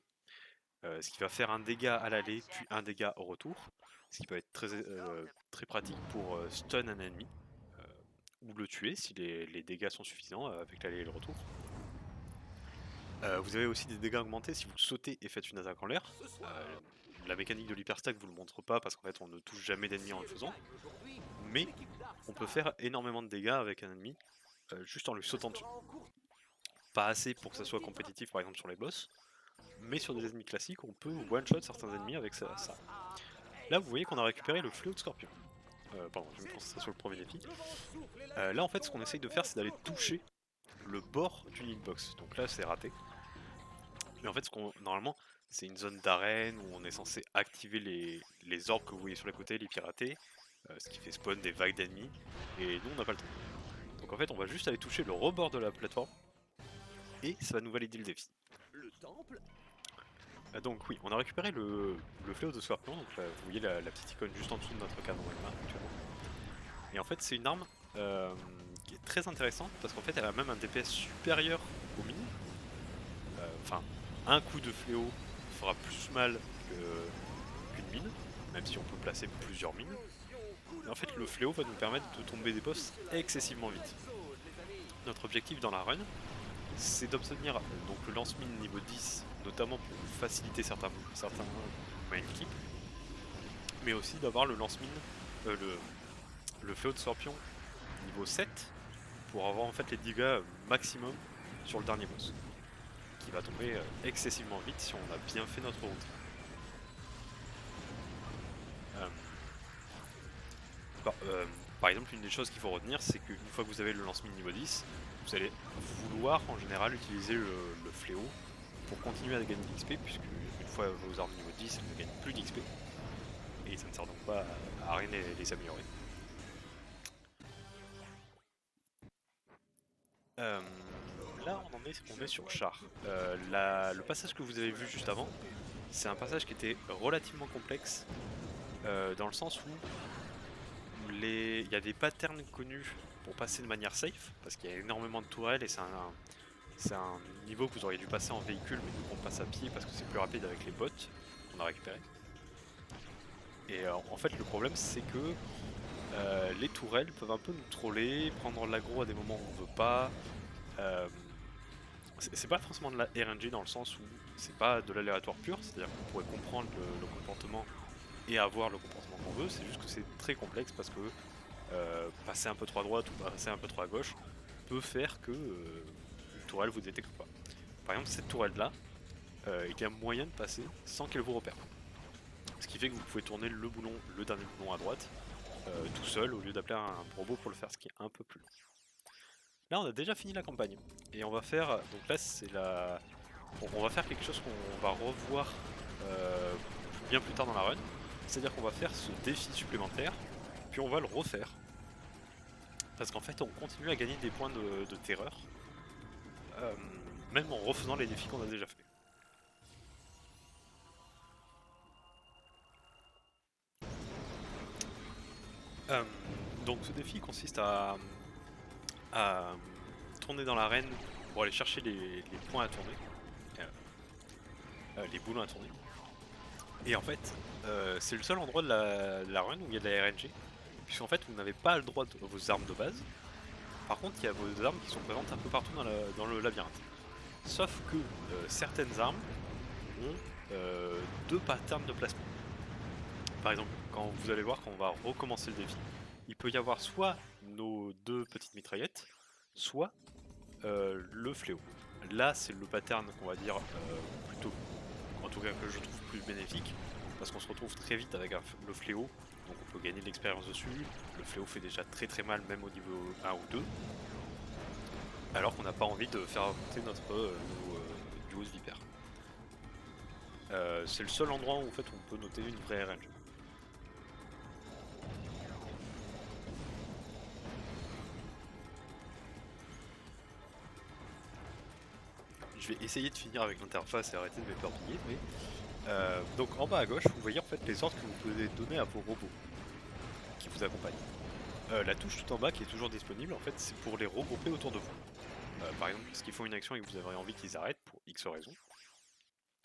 ce qui va faire un dégât à l'aller puis un dégât au retour, ce qui peut être très pratique pour stun un ennemi, ou le tuer si les dégâts sont suffisants avec l'aller et le retour. Vous avez aussi des dégâts augmentés si vous sautez et faites une attaque en l'air. La mécanique de l'hyperstack vous le montre pas parce qu'en fait on ne touche jamais d'ennemis en le faisant. Mais on peut faire énormément de dégâts avec un ennemi juste en lui sautant dessus. Pas assez pour que ça soit compétitif par exemple sur les boss, mais sur des ennemis classiques on peut one-shot certains ennemis avec ça. Là vous voyez qu'on a récupéré le fléau de scorpion. Pardon, je me pense que ça sur le premier défi. Là en fait ce qu'on essaye de faire c'est d'aller toucher le bord d'une hitbox. Donc là c'est raté. Mais en fait, normalement, c'est une zone d'arène où on est censé activer les orbes que vous voyez sur les côtés, les pirater, ce qui fait spawn des vagues d'ennemis, et nous on n'a pas le temps. Donc en fait, on va juste aller toucher le rebord de la plateforme, et ça va nous valider le défi. Donc oui, on a récupéré le fléau de Scorpion, donc là, vous voyez la petite icône juste en dessous de notre canon Elma actuellement. Et en fait, c'est une arme qui est très intéressante, parce qu'en fait, elle a même un DPS supérieur au mini. Enfin, un coup de fléau fera plus mal qu'une mine, même si on peut placer plusieurs mines. Mais en fait, le fléau va nous permettre de tomber des boss excessivement vite. Notre objectif dans la run, c'est d'obtenir donc le lance-mine niveau 10, notamment pour faciliter certains main clips, mais aussi d'avoir le lance-mine, le fléau de scorpion niveau 7, pour avoir en fait les dégâts maximum sur le dernier boss, qui va tomber excessivement vite si on a bien fait notre route. Par exemple, une des choses qu'il faut retenir, c'est qu'une fois que vous avez le lance-mine niveau 10, vous allez vouloir en général utiliser le fléau pour continuer à gagner de l'XP, puisque une fois vos armes niveau 10, elles ne gagnent plus d'XP, et ça ne sert donc pas à rien les améliorer. Là on est sur Char. Le passage que vous avez vu juste avant, c'est un passage qui était relativement complexe, dans le sens où il y a des patterns connus pour passer de manière safe, parce qu'il y a énormément de tourelles et c'est un niveau que vous auriez dû passer en véhicule, mais nous on passe à pied parce que c'est plus rapide avec les bots qu'on a récupérés. Et en fait le problème c'est que les tourelles peuvent un peu nous troller, prendre l'aggro à des moments où on veut pas. C'est pas forcément de la RNG dans le sens où c'est pas de l'aléatoire pur, c'est-à-dire qu'on pourrait comprendre le comportement et avoir le comportement qu'on veut, c'est juste que c'est très complexe parce que passer un peu trop à droite ou passer un peu trop à gauche peut faire que une tourelle vous détecte pas. Par exemple cette tourelle là, il y a moyen de passer sans qu'elle vous repère. Ce qui fait que vous pouvez tourner le dernier boulon à droite tout seul au lieu d'appeler un robot pour le faire, ce qui est un peu plus long. Là on a déjà fini la campagne et on va faire, donc là c'est on va faire quelque chose qu'on va revoir bien plus tard dans la run, c'est-à-dire qu'on va faire ce défi supplémentaire puis on va le refaire parce qu'en fait on continue à gagner des points de terreur même en refaisant les défis qu'on a déjà fait. Donc ce défi consiste à tourner dans l'arène pour aller chercher les points à tourner, les boulons à tourner. Et en fait, c'est le seul endroit de la run où il y a de la RNG, puisqu'en fait vous n'avez pas le droit de vos armes de base. Par contre, il y a vos armes qui sont présentes un peu partout dans le labyrinthe. Sauf que certaines armes ont deux patterns de placement. Par exemple, quand vous allez voir, quand on va recommencer le défi, il peut y avoir soit nos deux petites mitraillettes, soit le fléau. Là, c'est le pattern qu'on va dire plutôt, en tout cas que je trouve plus bénéfique, parce qu'on se retrouve très vite avec le fléau, donc on peut gagner de l'expérience dessus. Le fléau fait déjà très mal, même au niveau 1 ou 2. alors qu'on n'a pas envie de faire monter nos duos Viper. C'est le seul endroit où en fait on peut noter une vraie range. Je vais essayer de finir avec l'interface et arrêter de m'éparpiller, mais donc en bas à gauche, vous voyez en fait les ordres que vous pouvez donner à vos robots qui vous accompagnent. La touche tout en bas qui est toujours disponible, en fait, c'est pour les regrouper autour de vous. Par exemple, parce qu'ils font une action et que vous avez envie qu'ils arrêtent pour X raison,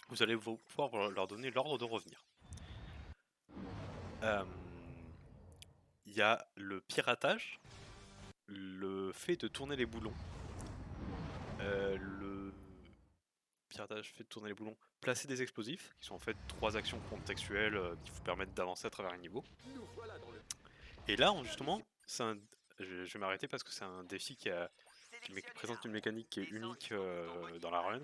vous allez pouvoir leur donner l'ordre de revenir. Il y a le piratage, le fait de tourner les boulons, le piratage fait de tourner les boulons, placer des explosifs, qui sont en fait 3 actions contextuelles qui vous permettent d'avancer à travers un niveau. Et là, justement, je vais m'arrêter parce que c'est un défi qui présente une mécanique qui est unique dans la run,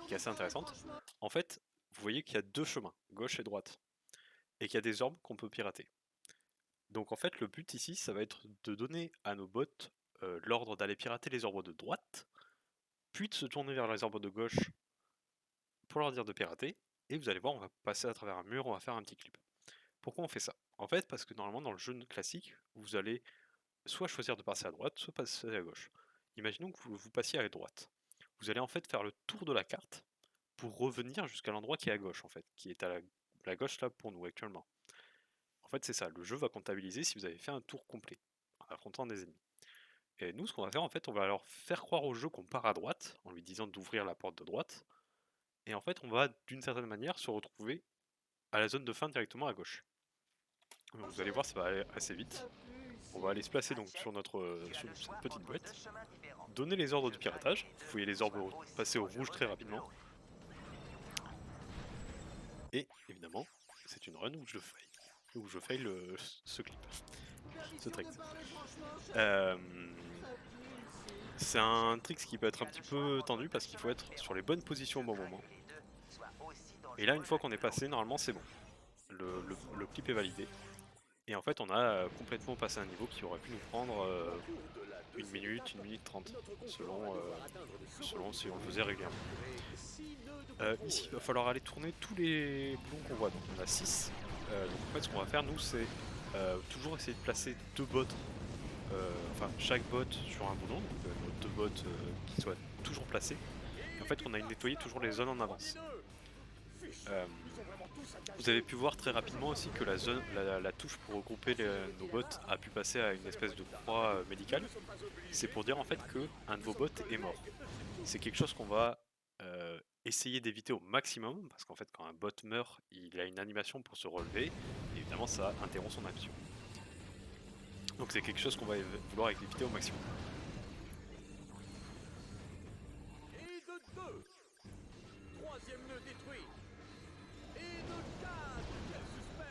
qui est assez intéressante. En fait, vous voyez qu'il y a 2 chemins, gauche et droite, et qu'il y a des orbes qu'on peut pirater. Donc en fait, le but ici, ça va être de donner à nos bots l'ordre d'aller pirater les orbes de droite, puis de se tourner vers les orbes de gauche pour leur dire de pirater, et vous allez voir, on va passer à travers un mur, on va faire un petit clip. Pourquoi on fait ça? En fait, parce que normalement dans le jeu classique, vous allez soit choisir de passer à droite, soit passer à gauche. Imaginons que vous passiez à droite. Vous allez en fait faire le tour de la carte pour revenir jusqu'à l'endroit qui est à gauche, en fait, qui est à la gauche là pour nous actuellement. En fait, c'est ça, le jeu va comptabiliser si vous avez fait un tour complet, en affrontant des ennemis. Et nous, ce qu'on va faire, en fait, on va alors faire croire au jeu qu'on part à droite, en lui disant d'ouvrir la porte de droite, et en fait, on va d'une certaine manière se retrouver à la zone de fin directement à gauche. Donc, vous allez voir, ça va aller assez vite. On va aller se placer donc sur cette petite boîte, donner les ordres du piratage. Vous voyez les ordres passer au rouge très rapidement. Et évidemment, c'est une run où je fail ce clip, ce trick. C'est un trick qui peut être un petit peu tendu parce qu'il faut être sur les bonnes positions au bon moment. Et là, une fois qu'on est passé, normalement c'est bon. Le clip est validé. Et en fait, on a complètement passé un niveau qui aurait pu nous prendre 1 minute, 1 minute 30, selon si on le faisait régulièrement. Ici, il va falloir aller tourner tous les boulons qu'on voit. Donc on a 6. Donc en fait, ce qu'on va faire, nous, c'est toujours essayer de placer 2 bots, enfin chaque bot sur un boulon, donc 2 bots qui soient toujours placés. Et en fait, on a nettoyé toujours les zones en avance. Vous avez pu voir très rapidement aussi que la touche pour regrouper nos bots a pu passer à une espèce de croix médicale. C'est pour dire en fait que un de vos bots est mort. C'est quelque chose qu'on va essayer d'éviter au maximum, parce qu'en fait quand un bot meurt, il a une animation pour se relever, et évidemment ça interrompt son action. Donc c'est quelque chose qu'on va vouloir éviter au maximum. Et de 2. Troisième nœud détruit. Et de 4. Quel suspense.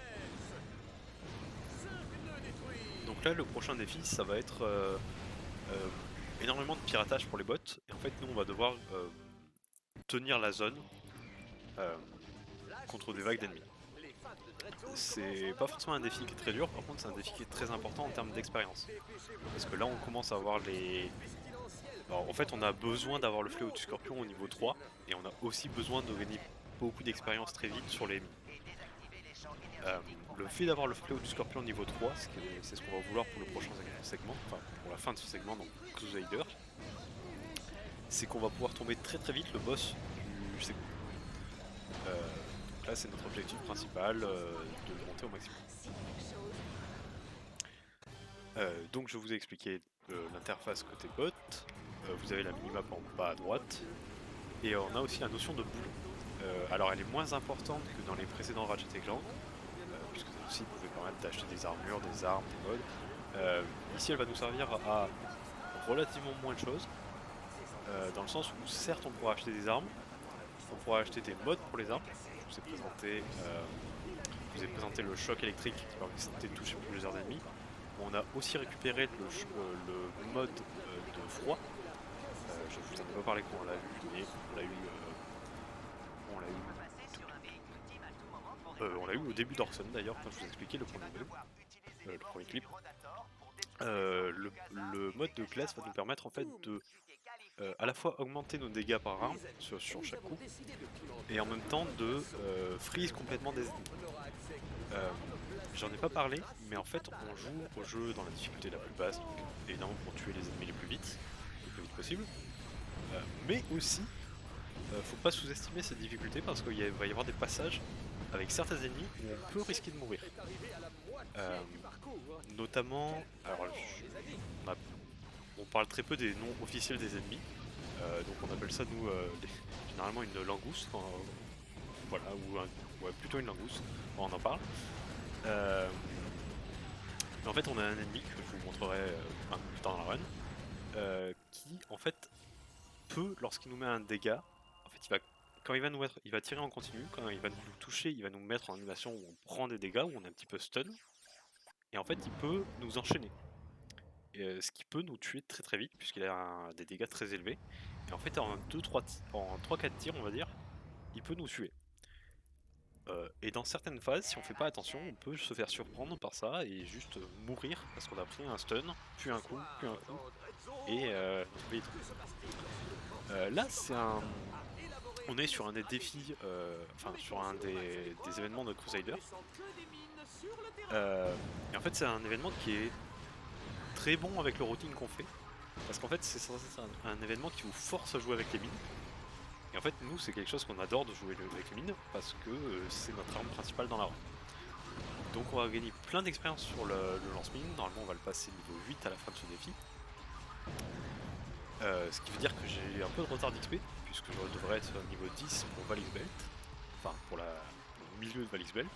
5 nœuds détruits. Donc là le prochain défi ça va être énormément de piratage pour les bots, et en fait nous on va devoir tenir la zone contre des vagues d'ennemis. C'est pas forcément un défi qui est très dur, par contre c'est un défi qui est très important en termes d'expérience. Parce que là on commence à avoir les... Alors en fait on a besoin d'avoir le fléau du scorpion au niveau 3, et on a aussi besoin de gagner beaucoup d'expérience très vite sur les ennemis. Le fait d'avoir le fléau du scorpion au niveau 3, c'est ce qu'on va vouloir pour le prochain segment, enfin pour la fin de ce segment, donc Crusader, c'est qu'on va pouvoir tomber très très vite le boss du segment. Donc là c'est notre objectif principal, de le monter au maximum. Donc je vous ai expliqué l'interface côté bot, vous avez la minimap en bas à droite, et on a aussi la notion de boulon. Alors elle est moins importante que dans les précédents Ratchet & Clank, puisque celle-ci pouvait permettre d'acheter des armures, des armes, des modes. Ici elle va nous servir à relativement moins de choses, dans le sens où certes on pourra acheter des armes, on pourra acheter des modes pour les armes. Je vous ai présenté le choc électrique qui permet de toucher plusieurs ennemis. On a aussi récupéré le mode de froid. Je vous en ai pas parlé quand on l'a eu, mais on l'a eu au début d'Orson d'ailleurs, quand je vous expliquais le premier clip. Le mode de glace va nous permettre en fait de à la fois augmenter nos dégâts par arme sur chaque coup, et en même temps de freeze complètement des ennemis. J'en ai pas parlé, mais en fait on joue au jeu dans la difficulté la plus basse, donc évidemment pour tuer les ennemis le plus vite possible. Mais aussi, faut pas sous-estimer cette difficulté parce qu'il va y avoir des passages avec certains ennemis où on peut risquer de mourir. Notamment, alors on parle très peu des noms officiels des ennemis, donc on appelle ça nous généralement une langouste, voilà, ouais, plutôt une langouste, on en parle. Mais en fait on a un ennemi que je vous montrerai un peu plus tard dans la run, qui en fait peut, lorsqu'il nous met un dégât, en fait quand il va tirer en continu, quand il va nous toucher, il va nous mettre en animation où on prend des dégâts, où on est un petit peu stun, et en fait il peut nous enchaîner. Ce qui peut nous tuer très très vite puisqu'il a des dégâts très élevés. Et en fait en 3-4 tirs on va dire, il peut nous tuer. Et dans certaines phases, si on fait pas attention, on peut se faire surprendre par ça et juste mourir parce qu'on a pris un stun, puis un coup, et notre vie est tombée. Là on est sur un des défis, enfin sur un des événements de Crusader. Et en fait c'est un événement qui est très bon avec le routing qu'on fait. Parce qu'en fait c'est censé être un événement qui vous force à jouer avec les mines. Et en fait nous c'est quelque chose qu'on adore de jouer avec les mines parce que c'est notre arme principale dans la run. Donc on va gagner plein d'expérience sur le lance-mine, normalement on va le passer niveau 8 à la fin de ce défi. Ce qui veut dire que j'ai un peu de retard d'XP, puisque je devrais être niveau 10 pour Valix Belt, enfin pour le milieu de Valix Belt,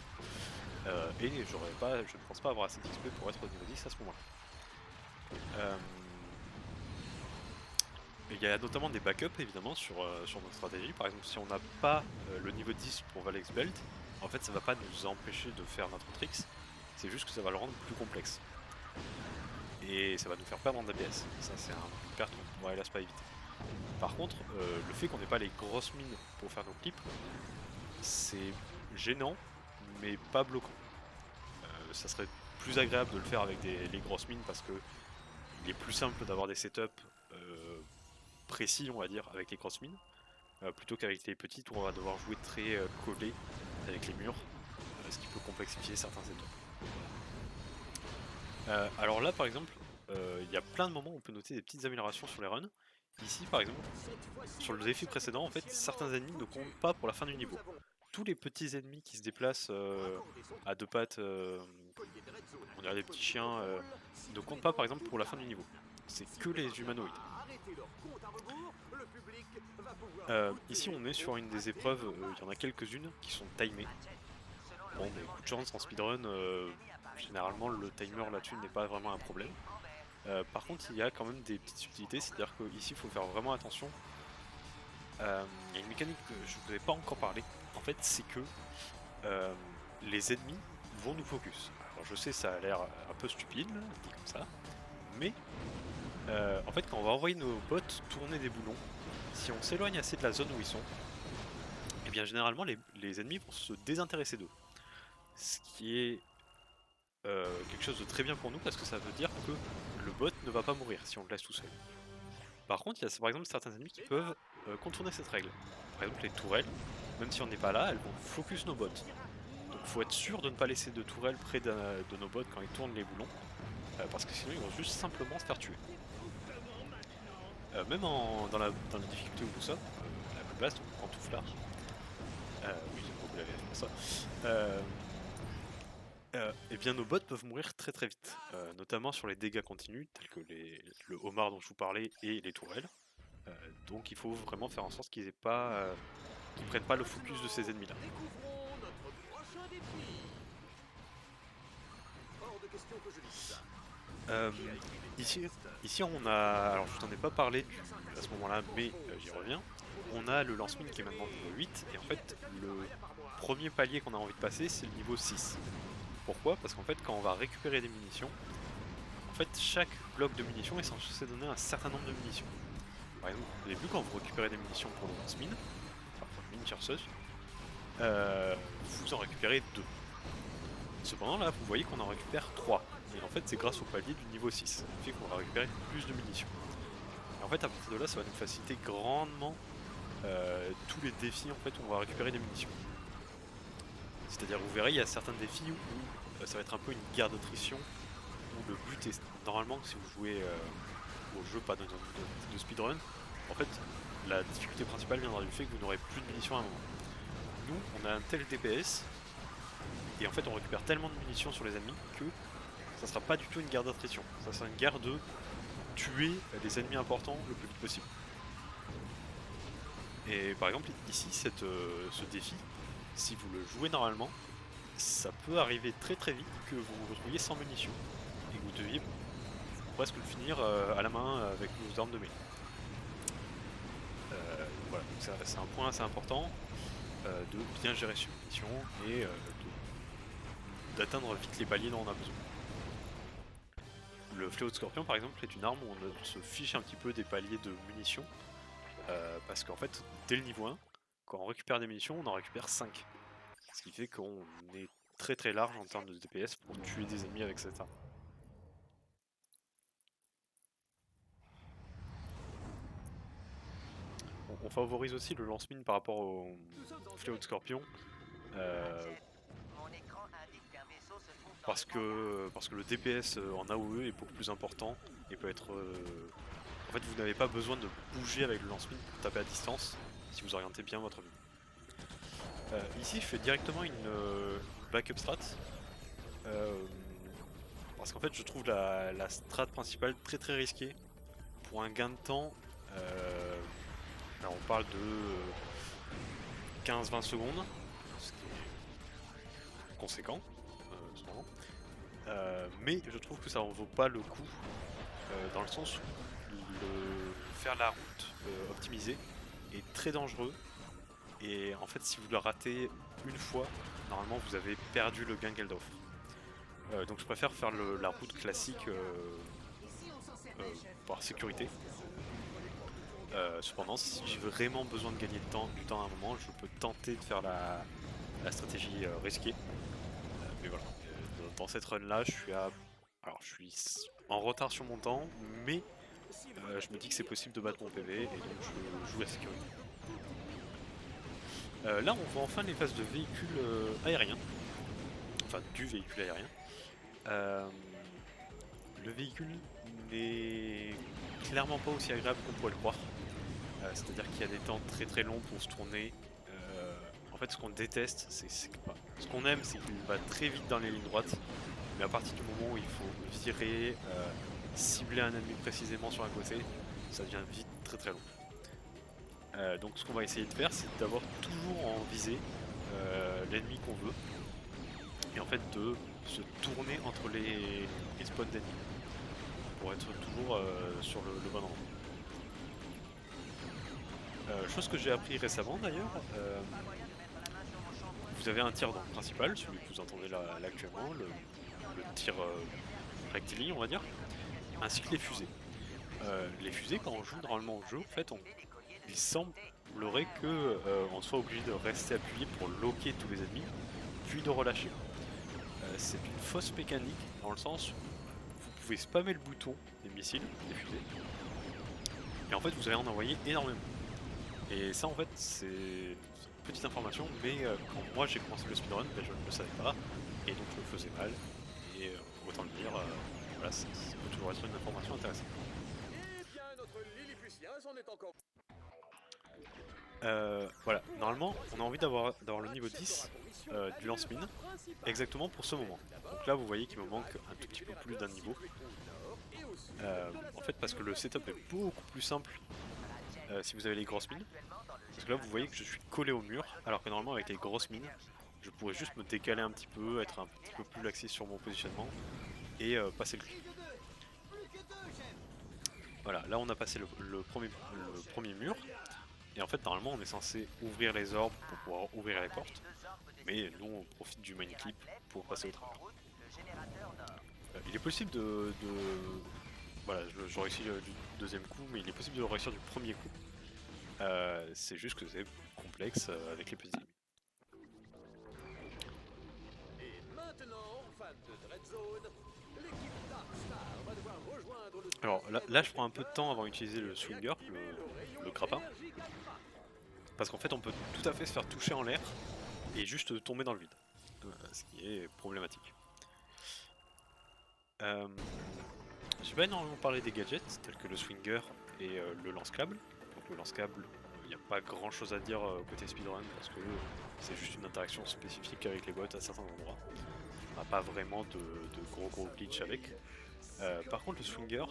et je ne pense pas avoir assez d'XP pour être au niveau 10 à ce moment-là. Il y a notamment des backups évidemment sur notre stratégie. Par exemple, si on n'a pas le niveau 10 pour Valix Belt, en fait ça va pas nous empêcher de faire notre tricks, c'est juste que ça va le rendre plus complexe. Et ça va nous faire perdre en DPS. Ça c'est une perte qu'on ne pourra hélas pas éviter. Par contre, le fait qu'on n'ait pas les grosses mines pour faire nos clips, c'est gênant mais pas bloquant. Ça serait plus agréable de le faire avec les grosses mines parce que il est plus simple d'avoir des setups précis, on va dire, avec les grosses mines, plutôt qu'avec les petites où on va devoir jouer très collé avec les murs, ce qui peut complexifier certains setups. Alors là par exemple, il y a plein de moments où on peut noter des petites améliorations sur les runs. Ici par exemple, sur le défi précédent, en fait, certains ennemis ne comptent pas pour la fin du niveau. Tous les petits ennemis qui se déplacent à deux pattes, on dirait des petits chiens, ne comptent pas par exemple pour la fin du niveau. C'est que les humanoïdes. Ici on est sur une des épreuves, il y en a quelques-unes qui sont timées. Bon mais coup de chance en speedrun, généralement le timer là-dessus n'est pas vraiment un problème. Par contre il y a quand même des petites subtilités, c'est-à-dire qu'ici il faut faire vraiment attention. Il y a une mécanique que je ne vous avais pas encore parlé, en fait c'est que les ennemis vont nous focus. Alors je sais ça a l'air un peu stupide, là, dit comme ça, mais en fait quand on va envoyer nos bots tourner des boulons, si on s'éloigne assez de la zone où ils sont, et bien généralement les ennemis vont se désintéresser d'eux. Ce qui est quelque chose de très bien pour nous parce que ça veut dire que le bot ne va pas mourir si on le laisse tout seul. Par contre, il y a par exemple certains ennemis qui peuvent contourner cette règle. Par exemple les tourelles, même si on n'est pas là, elles vont focus nos bots. Donc il faut être sûr de ne pas laisser de tourelles près de nos bots quand ils tournent les boulons, parce que sinon ils vont juste simplement se faire tuer. Même dans la difficulté où nous sommes, la plus basse, donc en pantouflard, oui j'aime beaucoup la VF pour ça, et bien nos bots peuvent mourir très très vite, notamment sur les dégâts continus tels que le homard dont je vous parlais et les tourelles. Donc il faut vraiment faire en sorte qu'ils prennent pas le focus de ces ennemis là. Découvrons notre prochain défi. Hors de question que je dise ça. Ici on a, alors je t'en ai pas parlé à ce moment là mais j'y reviens, on a le lance-mine qui est maintenant niveau 8 et en fait le premier palier qu'on a envie de passer c'est le niveau 6. Pourquoi? Parce qu'en fait quand on va récupérer des munitions, en fait chaque bloc de munitions est censé donner un certain nombre de munitions. Par exemple au début quand vous récupérez des munitions pour le lance-mine, enfin pour le mine chercheuse, vous en récupérez 2. Cependant là vous voyez qu'on en récupère 3. Et en fait c'est grâce au palier du niveau 6, qui fait qu'on va récupérer plus de munitions. Et en fait à partir de là ça va nous faciliter grandement tous les défis en fait où on va récupérer des munitions. C'est-à-dire vous verrez il y a certains défis où ça va être un peu une guerre d'attrition, où le but est normalement si vous jouez au jeu pas de speedrun, en fait la difficulté principale viendra du fait que vous n'aurez plus de munitions à un moment. Nous on a un tel DPS et en fait on récupère tellement de munitions sur les ennemis que ça sera pas du tout une guerre d'attrition, ça sera une guerre de tuer les ennemis importants le plus vite possible. Et par exemple ici ce défi, si vous le jouez normalement, ça peut arriver très très vite que vous vous retrouviez sans munitions et que vous deviez presque le finir à la main avec vos armes de mêlée. Voilà, c'est un point assez important de bien gérer ses munitions et d'atteindre vite les paliers dont on a besoin. Le fléau de scorpion par exemple est une arme où on se fiche un petit peu des paliers de munitions parce qu'en fait dès le niveau 1, quand on récupère des munitions on en récupère 5. Ce qui fait qu'on est très très large en termes de DPS pour tuer des ennemis avec cette arme. On favorise aussi le lance-mine par rapport au fléau de scorpion parce que le DPS en AOE est beaucoup plus important et peut être... En fait vous n'avez pas besoin de bouger avec le lance-mine pour taper à distance si vous orientez bien votre mine. Ici je fais directement une backup strat parce qu'en fait je trouve la strat principale très très risquée pour un gain de temps. Alors on parle de 15-20 secondes, ce qui est conséquent, cependant. Mais je trouve que ça en vaut pas le coup, dans le sens où faire la route optimisée est très dangereux. Et en fait, si vous le ratez une fois, normalement vous avez perdu le gain qu'elle offre. Donc je préfère faire la route classique par sécurité. Cependant, si j'ai vraiment besoin de gagner du temps à un moment, je peux tenter de faire la stratégie risquée. Mais voilà, dans cette run là, alors, je suis en retard sur mon temps, mais je me dis que c'est possible de battre mon PV et donc je joue la sécurité. Là, on voit enfin les phases de véhicules aériens, enfin du véhicule aérien. Le véhicule n'est clairement pas aussi agréable qu'on pourrait le croire. C'est-à-dire qu'il y a des temps très très longs pour se tourner. En fait, ce qu'on déteste, ce qu'on aime, c'est qu'il va très vite dans les lignes droites. Mais à partir du moment où il faut virer, cibler un ennemi précisément sur un côté, ça devient vite très très long. Donc ce qu'on va essayer de faire, c'est d'avoir toujours en visée l'ennemi qu'on veut. Et en fait de se tourner entre les spots d'ennemis pour être toujours sur le bon endroit. Chose que j'ai appris récemment d'ailleurs, vous avez un tir donc principal, celui que vous entendez là actuellement, le tir rectiligne on va dire, ainsi que les fusées. Les fusées quand on joue normalement au jeu, en fait il semblerait que on soit obligé de rester appuyé pour loquer tous les ennemis, puis de relâcher. C'est une fausse mécanique dans le sens où vous pouvez spammer le bouton des missiles, des fusées, et en fait vous allez en envoyer énormément. Et ça en fait c'est une petite information, mais quand moi j'ai commencé le speedrun, ben, je ne le savais pas, et donc je le faisais mal, et autant le dire, voilà, ça peut toujours être une information intéressante. Voilà, normalement on a envie d'avoir le niveau 10 du lance-mine, exactement pour ce moment. Donc là vous voyez qu'il me manque un tout petit peu plus d'un niveau. En fait parce que le setup est beaucoup plus simple si vous avez les grosses mines. Parce que là vous voyez que je suis collé au mur, alors que normalement avec les grosses mines, je pourrais juste me décaler un petit peu, être un petit peu plus laxiste sur mon positionnement et passer le clip. Voilà, là on a passé le premier mur, et en fait normalement on est censé ouvrir les orbes pour pouvoir ouvrir les portes, mais nous on profite du mine clip pour passer au travers. Il est possible voilà, je réussis du deuxième coup, mais il est possible de le réussir du premier coup. C'est juste que c'est complexe avec les petits ennemis. Et maintenant, fan de Dread Zone, l'équipe Darkstar va devoir rejoindre Alors là, je prends un peu de temps avant d'utiliser le swinger, le grappin, parce qu'en fait on peut tout à fait se faire toucher en l'air et juste tomber dans le vide, ce qui est problématique. J'ai pas énormément parlé des gadgets tels que le swinger et le lance-câble. Donc le lance-câble, il n'y a pas grand chose à dire côté speedrun parce que c'est juste une interaction spécifique avec les bots à certains endroits. On n'a pas vraiment de gros glitch avec. Par contre le swinger,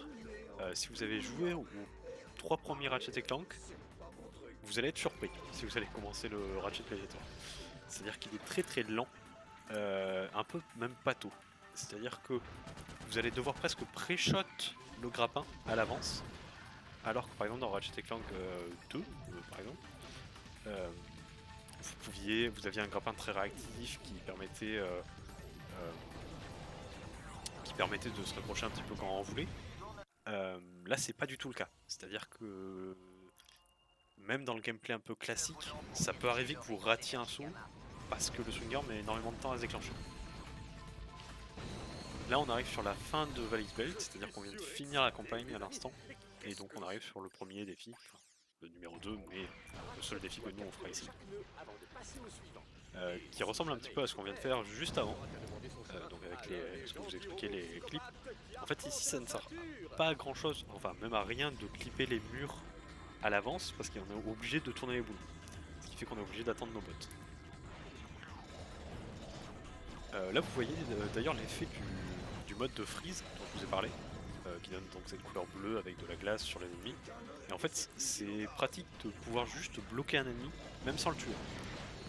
si vous avez joué aux 3 premiers Ratchet et Clank, vous allez être surpris si vous allez commencer le Ratchet Gladiator. C'est-à-dire qu'il est très lent, un peu même pâteau. C'est-à-dire que vous allez devoir presque pré-shot le grappin à l'avance, alors que par exemple dans Ratchet Clank 2, par exemple, vous aviez un grappin très réactif qui permettait de se raccrocher un petit peu quand on voulait. Là c'est pas du tout le cas, c'est-à-dire que même dans le gameplay un peu classique, ça peut arriver que vous ratiez un saut parce que le swinger met énormément de temps à se déclencher. Là on arrive sur la fin de Valix Belt, c'est-à-dire qu'on vient de finir la campagne à l'instant, et donc on arrive sur le premier défi, enfin, le numéro 2, mais le seul défi que nous on fera ici. Qui ressemble un petit peu à ce qu'on vient de faire juste avant, donc avec ce que vous expliquez les clips. En fait ici ça ne sert pas à grand chose, enfin même à rien de clipper les murs à l'avance parce qu'on est obligé de tourner les boules. Ce qui fait qu'on est obligé d'attendre nos bots. Là vous voyez d'ailleurs l'effet du mode de freeze dont je vous ai parlé, qui donne donc cette couleur bleue avec de la glace sur les ennemis. Et en fait c'est pratique de pouvoir juste bloquer un ennemi même sans le tuer.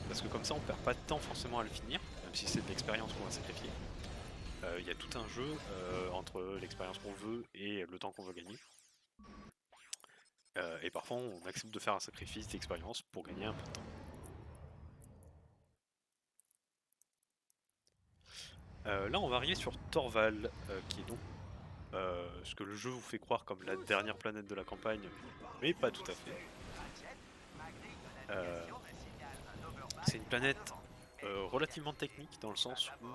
Parce que comme ça on perd pas de temps forcément à le finir, même si c'est de l'expérience qu'on va sacrifier. Il y a tout un jeu entre l'expérience qu'on veut et le temps qu'on veut gagner. Et parfois on accepte de faire un sacrifice d'expérience pour gagner un peu de temps. Là on va arriver sur Torval, qui est donc ce que le jeu vous fait croire comme la dernière planète de la campagne, mais pas tout à fait. C'est une planète relativement technique dans le sens où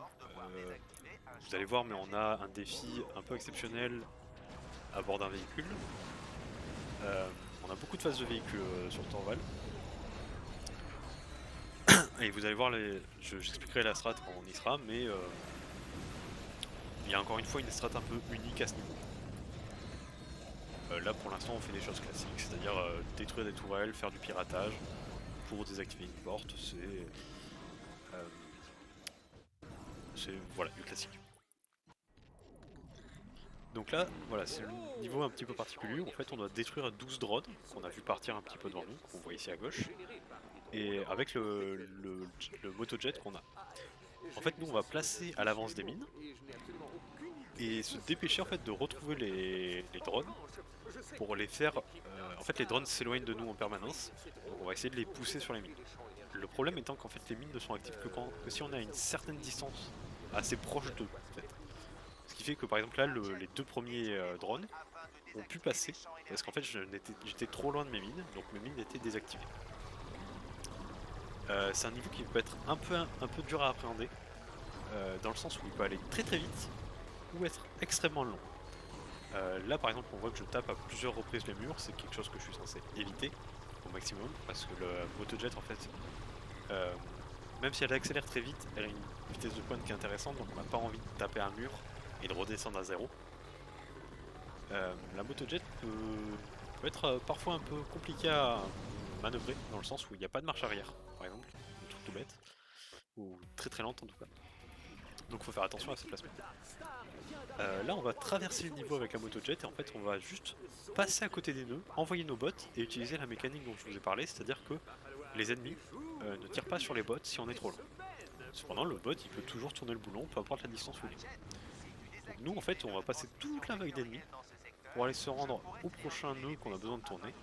vous allez voir, mais on a un défi un peu exceptionnel à bord d'un véhicule. On a beaucoup de phases de véhicules sur Torval. Et vous allez voir, j'expliquerai la strat quand on y sera, mais il y a encore une fois une strat un peu unique à ce niveau. Là pour l'instant on fait des choses classiques, c'est-à-dire détruire des tourelles, faire du piratage pour désactiver une porte, c'est voilà, du classique. Donc là, voilà, c'est le niveau un petit peu particulier. En fait, on doit détruire 12 drones qu'on a vu partir un petit peu devant nous, qu'on voit ici à gauche, et avec le motojet qu'on a. En fait, nous, on va placer à l'avance des mines et se dépêcher en fait de retrouver les drones pour les faire. En fait, les drones s'éloignent de nous en permanence, donc on va essayer de les pousser sur les mines. Le problème étant qu'en fait, les mines ne sont actives que si on est à une certaine distance, assez proche d'eux. En fait. Ce qui fait que par exemple là, les 2 premiers drones ont pu passer parce qu'en fait j'étais trop loin de mes mines, donc mes mines étaient désactivées. C'est un niveau qui peut être un peu dur à appréhender, dans le sens où il peut aller très vite ou être extrêmement long. Là par exemple on voit que je tape à plusieurs reprises les murs, c'est quelque chose que je suis censé éviter au maximum parce que le motojet en fait, même si elle accélère très vite, elle a une vitesse de pointe qui est intéressante, donc on n'a pas envie de taper un mur et de redescendre à zéro. La motojet peut être parfois un peu compliquée à manœuvrer, dans le sens où il n'y a pas de marche arrière, par exemple, un truc tout bête, ou très lente en tout cas. Donc il faut faire attention à ses placements. Là on va traverser le niveau avec la motojet et en fait on va juste passer à côté des nœuds, envoyer nos bots et utiliser la mécanique dont je vous ai parlé, c'est-à-dire que les ennemis ne tirent pas sur les bots si on est trop loin. Cependant le bot il peut toujours tourner le boulon, peu importe la distance où il est. Donc nous en fait on va passer toute la vague d'ennemis pour aller se rendre au prochain nœud qu'on a besoin de tourner.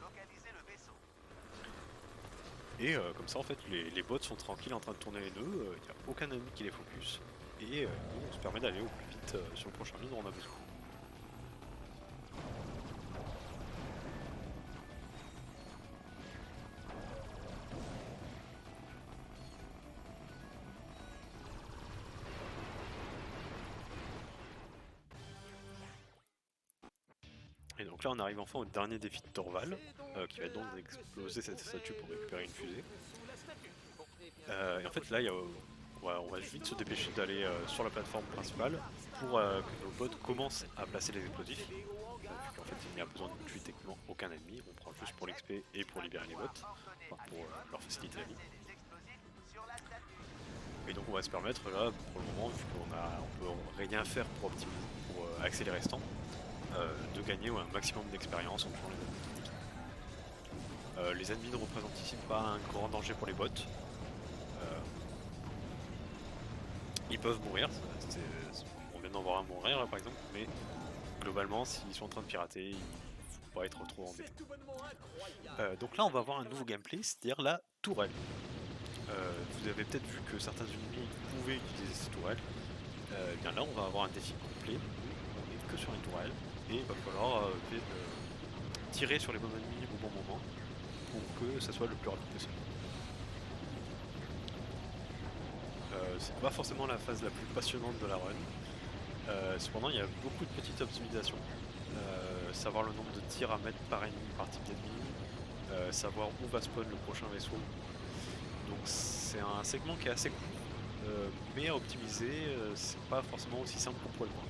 Et comme ça en fait les bots sont tranquilles en train de tourner les nœuds, il n'y a aucun ennemi qui les focus. Et nous on se permet d'aller au plus vite sur le prochain nœud dont on a besoin. Et donc là on arrive enfin au dernier défi de Torval, qui va donc exploser cette statue pour récupérer une fusée. Et en fait là on va vite se dépêcher d'aller sur la plateforme principale pour que nos bots commencent à placer les explosifs. Vu qu'en fait il n'y a besoin de tuer techniquement aucun ennemi, on prend juste pour l'XP et pour libérer les bots, enfin pour leur faciliter la vie. Et donc on va se permettre là pour le moment, vu qu'on peut rien faire pour optimiser, pour accélérer ce temps, de gagner un maximum d'expérience en tuant les ennemis critiques. Les ennemis ne représentent ici pas un grand danger pour les bots. Ils peuvent mourir, on vient d'en voir un mourir là, par exemple, mais globalement s'ils sont en train de pirater, il ne faut pas être trop embêté. Donc là on va avoir un nouveau gameplay, c'est-à-dire la tourelle. Vous avez peut-être vu que certains ennemis pouvaient utiliser ces tourelles. Et bien là on va avoir un défi complet où on est que sur une tourelle et il va falloir tirer sur les bons ennemis au bon moment pour que ça soit le plus rapide possible. C'est pas forcément la phase la plus passionnante de la run, cependant il y a beaucoup de petites optimisations. Savoir le nombre de tirs à mettre par ennemi, par type d'ennemi, savoir où va spawn le prochain vaisseau. Donc c'est un segment qui est assez court, mais à optimiser, c'est pas forcément aussi simple qu'on pourrait le voir.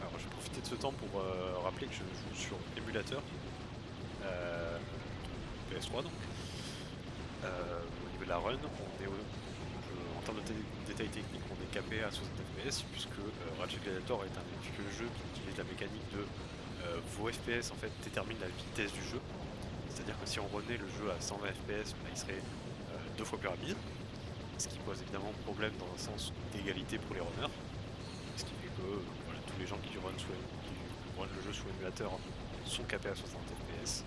Alors je vais profiter de ce temps pour rappeler que je joue sur émulateur, PS3 donc. Au niveau de la run, en termes de détails techniques, on est capé à 60 fps puisque Ratchet Gladiator est un vieux jeu qui utilise la mécanique de vos FPS en fait déterminent la vitesse du jeu. C'est-à-dire que si on renaît le jeu à 120 fps, bah, il serait 2 fois plus rapide, ce qui pose évidemment problème dans un sens d'égalité pour les runners, ce qui fait que voilà, tous les gens qui runnent le jeu sous émulateur sont capés à 60 fps.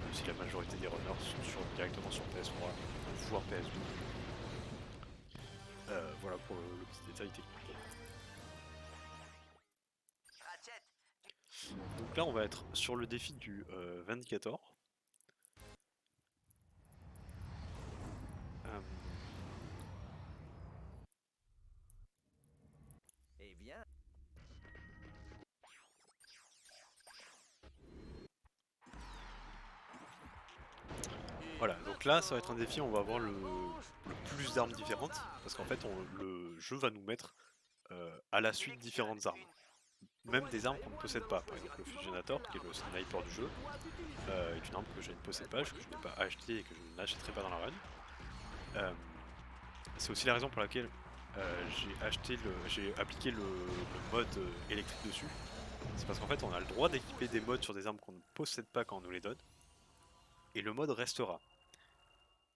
Même si la majorité des runners sont directement sur PS3, voire PS2. Voilà pour le petit détail technique. Donc là on va être sur le défi du Vindicator. Eh bien. Voilà, donc là ça va être un défi, on va avoir le plus d'armes différentes, parce qu'en fait le jeu va nous mettre à la suite différentes armes. Même des armes qu'on ne possède pas, par exemple le Fusionator, qui est le sniper du jeu, est une arme que je ne possède pas, que je n'ai pas acheté et que je n'achèterai pas dans la run. C'est aussi la raison pour laquelle j'ai appliqué le mode électrique dessus. C'est parce qu'en fait on a le droit d'équiper des modes sur des armes qu'on ne possède pas quand on nous les donne, et le mode restera.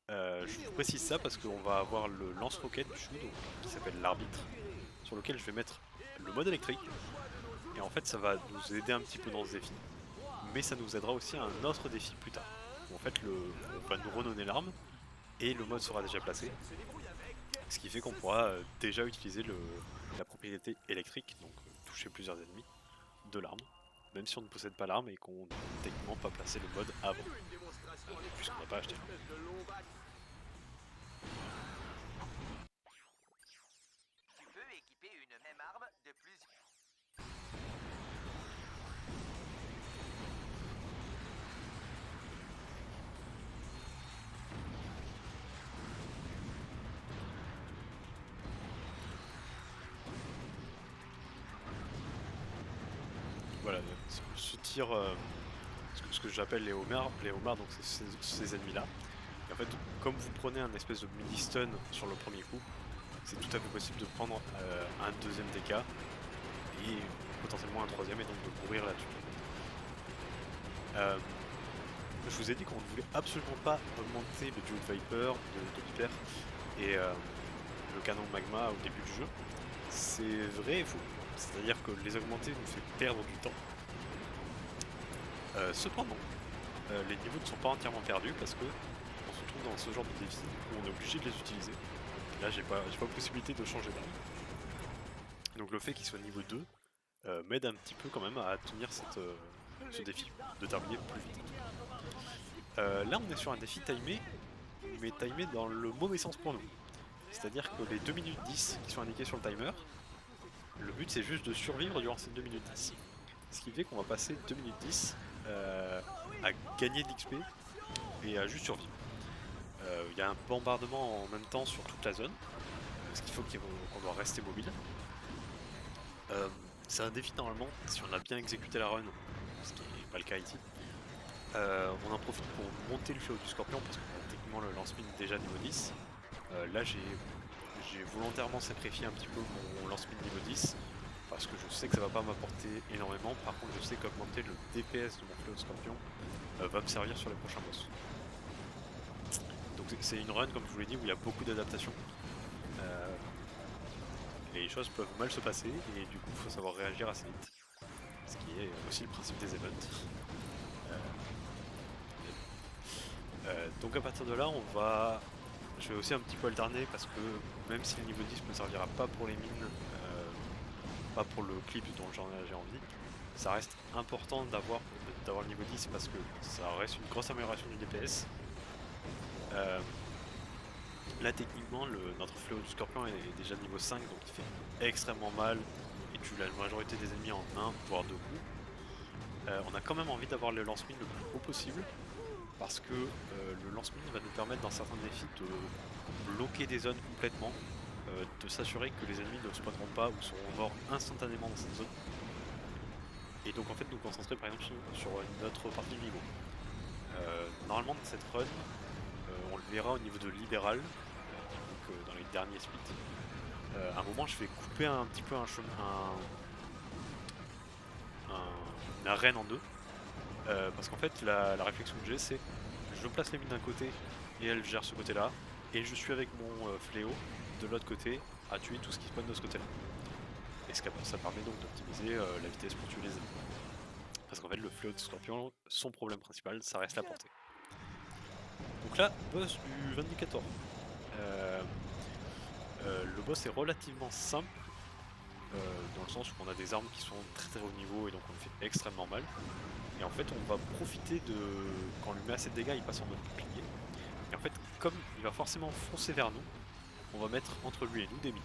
Je vous précise ça parce qu'on va avoir le lance-roquette du jeu, qui s'appelle l'arbitre, sur lequel je vais mettre le mode électrique, et en fait ça va nous aider un petit peu dans ce défi, mais ça nous aidera aussi à un autre défi plus tard, où en fait on va nous redonner l'arme, et le mode sera déjà placé, ce qui fait qu'on pourra déjà utiliser la propriété électrique, donc toucher plusieurs ennemis de l'arme, même si on ne possède pas l'arme et qu'on n'a techniquement pas placé le mode avant, puisqu'on n'a pas acheté l'arme. Tu peux équiper une même arme de plusieurs. Voilà, ce tir, ce que j'appelle les homards donc c'est ces ennemis-là. Et en fait, comme vous prenez un espèce de mini-stun sur le premier coup, c'est tout à fait possible de prendre un deuxième DK et potentiellement un troisième et donc de mourir là-dessus. Je vous ai dit qu'on ne voulait absolument pas augmenter le duo de Viper, de Viper et le canon magma au début du jeu. C'est vrai et faux. C'est-à-dire que les augmenter nous fait perdre du temps. Cependant, les niveaux ne sont pas entièrement perdus parce que on se trouve dans ce genre de défi où on est obligé de les utiliser. Là j'ai pas possibilité de changer d'arme. Donc le fait qu'il soit niveau 2 m'aide un petit peu quand même à tenir ce défi, de terminer plus vite. Là on est sur un défi timé, mais timé dans le mauvais sens pour nous. C'est-à-dire que les 2 minutes 10 qui sont indiquées sur le timer, le but c'est juste de survivre durant ces 2 minutes 10. Ce qui fait qu'on va passer 2 minutes 10 à gagner de l'XP et à juste survivre. Il y a un bombardement en même temps sur toute la zone, ce qui faut qu'on doit rester mobile. C'est un défi normalement si on a bien exécuté la run, ce qui n'est pas le cas ici. On en profite pour monter le fléau du scorpion parce qu'on a techniquement le lance-mine déjà niveau 10. Là j'ai volontairement sacrifié un petit peu mon lance-mine niveau 10 parce que je sais que ça va pas m'apporter énormément. Par contre je sais qu'augmenter le DPS de mon fléau de scorpion va me servir sur les prochains boss. Donc c'est une run comme je vous l'ai dit où il y a beaucoup d'adaptations. Les choses peuvent mal se passer et du coup il faut savoir réagir assez vite. Ce qui est aussi le principe des events. Donc à partir de là je vais aussi un petit peu alterner parce que même si le niveau 10 me servira pas pour les mines, pas pour le clip dont j'ai envie, ça reste important d'avoir le niveau 10 parce que ça reste une grosse amélioration du DPS. Là techniquement notre fléau du scorpion est déjà niveau 5 donc il fait extrêmement mal et tue la majorité des ennemis en 1 voire 2 coups. On a quand même envie d'avoir le lance-mine le plus haut possible parce que le lance-mine va nous permettre dans certains défis de bloquer des zones complètement, de s'assurer que les ennemis ne spawneront pas ou seront morts instantanément dans cette zone. Et donc en fait nous concentrer par exemple sur une autre partie du niveau. Normalement dans cette run, on le verra au niveau de libéral, donc dans les derniers splits. À un moment je vais couper un petit peu une arène en deux. Parce qu'en fait la réflexion que j'ai c'est je place les mines d'un côté et elle gère ce côté là et je suis avec mon fléau de l'autre côté à tuer tout ce qui spawn de ce côté là. Et ça permet donc d'optimiser la vitesse pour tuer les ennemis. Parce qu'en fait le fléau de scorpion, son problème principal ça reste la portée. Donc là, boss du Vindicator. Le boss est relativement simple. Dans le sens où on a des armes qui sont très haut niveau et donc on le fait extrêmement mal. Et en fait on va profiter de... Quand on lui met assez de dégâts il passe en mode bouclier. Et en fait comme il va forcément foncer vers nous, on va mettre entre lui et nous des mines.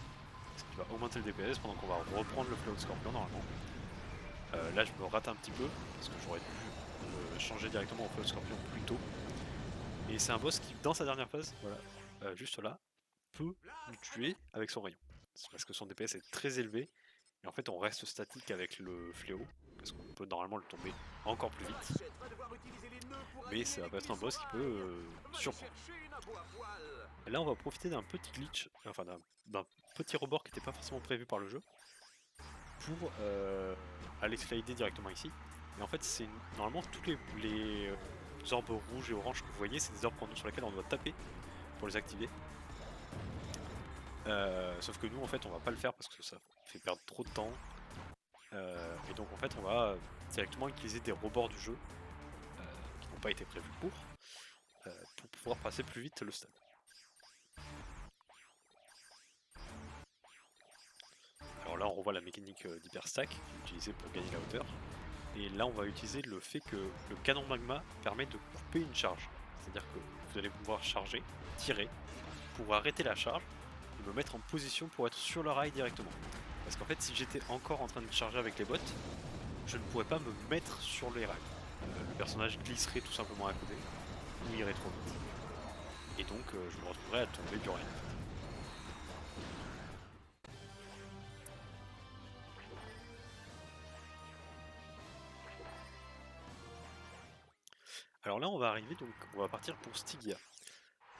Ce qui va augmenter le DPS pendant qu'on va reprendre le fléau de scorpion normalement. Là je me rate un petit peu parce que j'aurais dû changer directement au fléau de scorpion plus tôt. Et c'est un boss qui dans sa dernière phase, voilà, juste là, peut nous tuer avec son rayon. C'est parce que son DPS est très élevé. Et en fait on reste statique avec le fléau. Parce qu'on peut normalement le tomber encore plus vite. Mais ça va être un boss qui peut surprendre. Et là on va profiter d'un petit glitch, enfin d'un petit rebord qui n'était pas forcément prévu par le jeu. Pour aller slider directement ici. Et en fait c'est normalement tous les orbes rouges et oranges que vous voyez, c'est des orbes sur lesquels on doit taper pour les activer. Sauf que nous en fait on va pas le faire parce que ça fait perdre trop de temps. Et donc en fait on va directement utiliser des rebords du jeu qui n'ont pas été prévus pour pouvoir passer plus vite le stade. Alors là on revoit la mécanique d'hyperstack utilisée pour gagner la hauteur. Et là on va utiliser le fait que le canon magma permet de couper une charge. C'est-à-dire que vous allez pouvoir charger, tirer, pour arrêter la charge et me mettre en position pour être sur le rail directement. Parce qu'en fait si j'étais encore en train de charger avec les bots, je ne pourrais pas me mettre sur les rails. Le personnage glisserait tout simplement à côté, ou irait trop vite. Et donc je me retrouverais à tomber du rail. Alors là on va arriver, donc on va partir pour Stygia.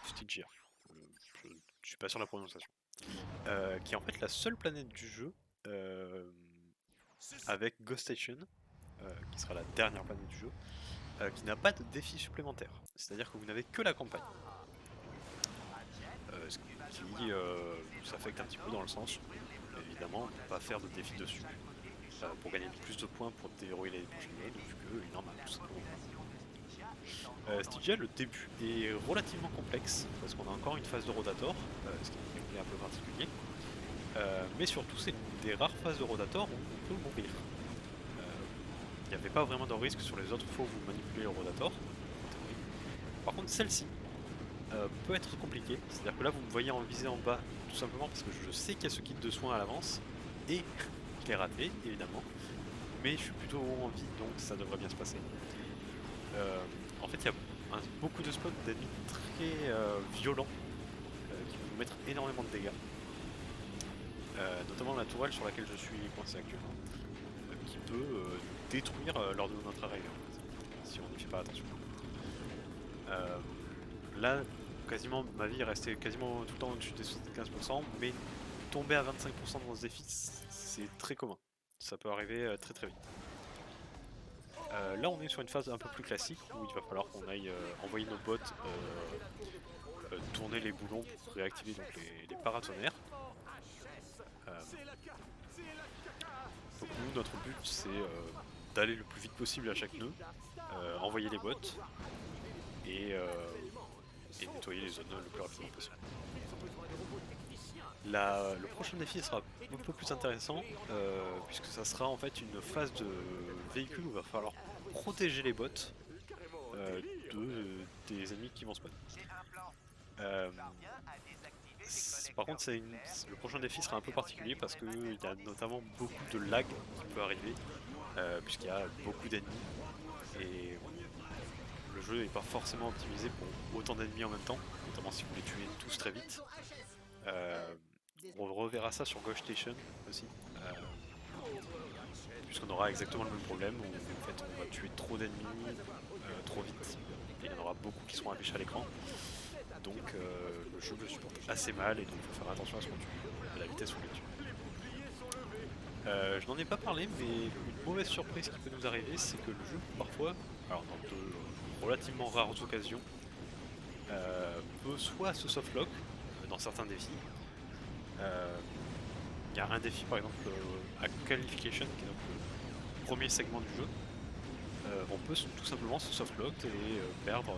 Stygia. Je suis pas sûr de la prononciation. Qui est en fait la seule planète du jeu avec Ghost Station, qui sera la dernière planète du jeu, qui n'a pas de défi supplémentaire. C'est-à-dire que vous n'avez que la campagne. Ce qui s'affecte un petit peu dans le sens où, évidemment, on ne peut pas faire de défi dessus pour gagner plus de points pour dérouler les prochaines zones, vu qu'il n'en a tout simplement pas. Stygia, le début est relativement complexe, parce qu'on a encore une phase de rotator, ce qui est un peu particulier. Mais surtout c'est une des rares phases de rotator où on peut mourir. Il n'y avait pas vraiment de risque sur les autres fois où vous manipulez le rotator, en théorie. Par contre celle-ci peut être compliquée, c'est-à-dire que là vous me voyez en visée en bas tout simplement parce que je sais qu'il y a ce kit de soins à l'avance et je l'ai raté évidemment, mais je suis plutôt haut en vie donc ça devrait bien se passer. En fait il y a beaucoup de spots d'ennemis très violents qui vont nous mettre énormément de dégâts, notamment la tourelle sur laquelle je suis coincé actuellement, qui peut détruire lors de notre arrivée en fait, si on n'y fait pas attention. Là, quasiment ma vie est restée quasiment tout le temps au-dessus des 75%, mais tomber à 25% dans ce défi, c'est très commun. Ça peut arriver très très vite. Là, on est sur une phase un peu plus classique où il va falloir qu'on aille envoyer nos bots tourner les boulons pour réactiver donc les paratonnerres. Donc nous, notre but, c'est d'aller le plus vite possible à chaque nœud, envoyer les bots et nettoyer les zones le plus rapidement possible. Le prochain défi sera un peu plus intéressant puisque ça sera en fait une phase de véhicule où il va falloir protéger les bots des ennemis qui vont spawn. Par contre le prochain défi sera un peu particulier parce qu'il y a notamment beaucoup de lag qui peut arriver puisqu'il y a beaucoup d'ennemis et le jeu n'est pas forcément optimisé pour autant d'ennemis en même temps, notamment si vous les tuez tous très vite. On reverra ça sur Ghost Station aussi, puisqu'on aura exactement le même problème où en fait on va tuer trop d'ennemis trop vite et il y en aura beaucoup qui seront affichés à l'écran. Donc le jeu le supporte assez mal et donc il faut faire attention à ce qu'on tue, à la vitesse où on les tue. Je n'en ai pas parlé, mais une mauvaise surprise qui peut nous arriver, c'est que le jeu parfois, alors dans de relativement rares occasions, peut soit se softlock dans certains défis. Il y a un défi par exemple à Qualification qui est donc le premier segment du jeu. On peut tout simplement se softlock et perdre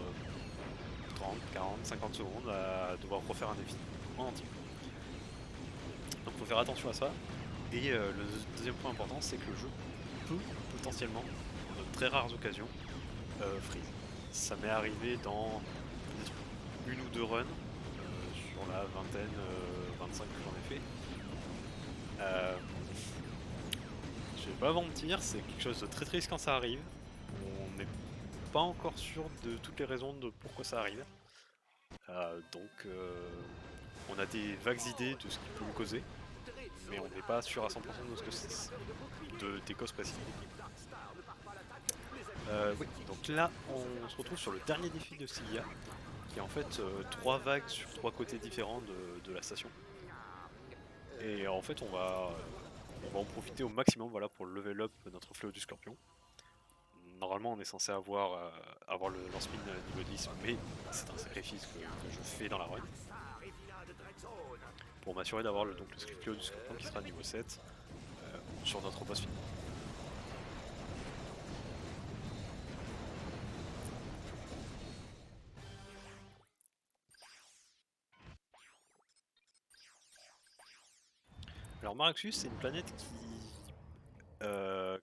30, 40, 50 secondes à devoir refaire un défi en entier. Donc faut faire attention à ça. Et le deuxième point important, c'est que le jeu peut potentiellement, dans de très rares occasions, freeze. Ça m'est arrivé dans une ou deux runs sur la vingtaine, 25 que j'en ai fait. Je vais pas mentir, c'est quelque chose de très triste quand ça arrive. On n'est pas encore sûr de toutes les raisons de pourquoi ça arrive. Donc on a des vagues idées de ce qui peut le causer, mais on n'est pas sûr à 100% de ce que c'est, des causes précises. Oui, donc là on se retrouve sur le dernier défi de Stygia, qui est en fait 3 vagues sur 3 côtés différents de la station. Et en fait on va en profiter au maximum voilà, pour level up notre fléau du scorpion. Normalement on est censé avoir le lance-mine niveau 10, mais c'est un sacrifice que je fais dans la run. Pour m'assurer d'avoir le fléau du scorpion qui sera niveau 7 sur notre boss final. Alors Maraxus, c'est une planète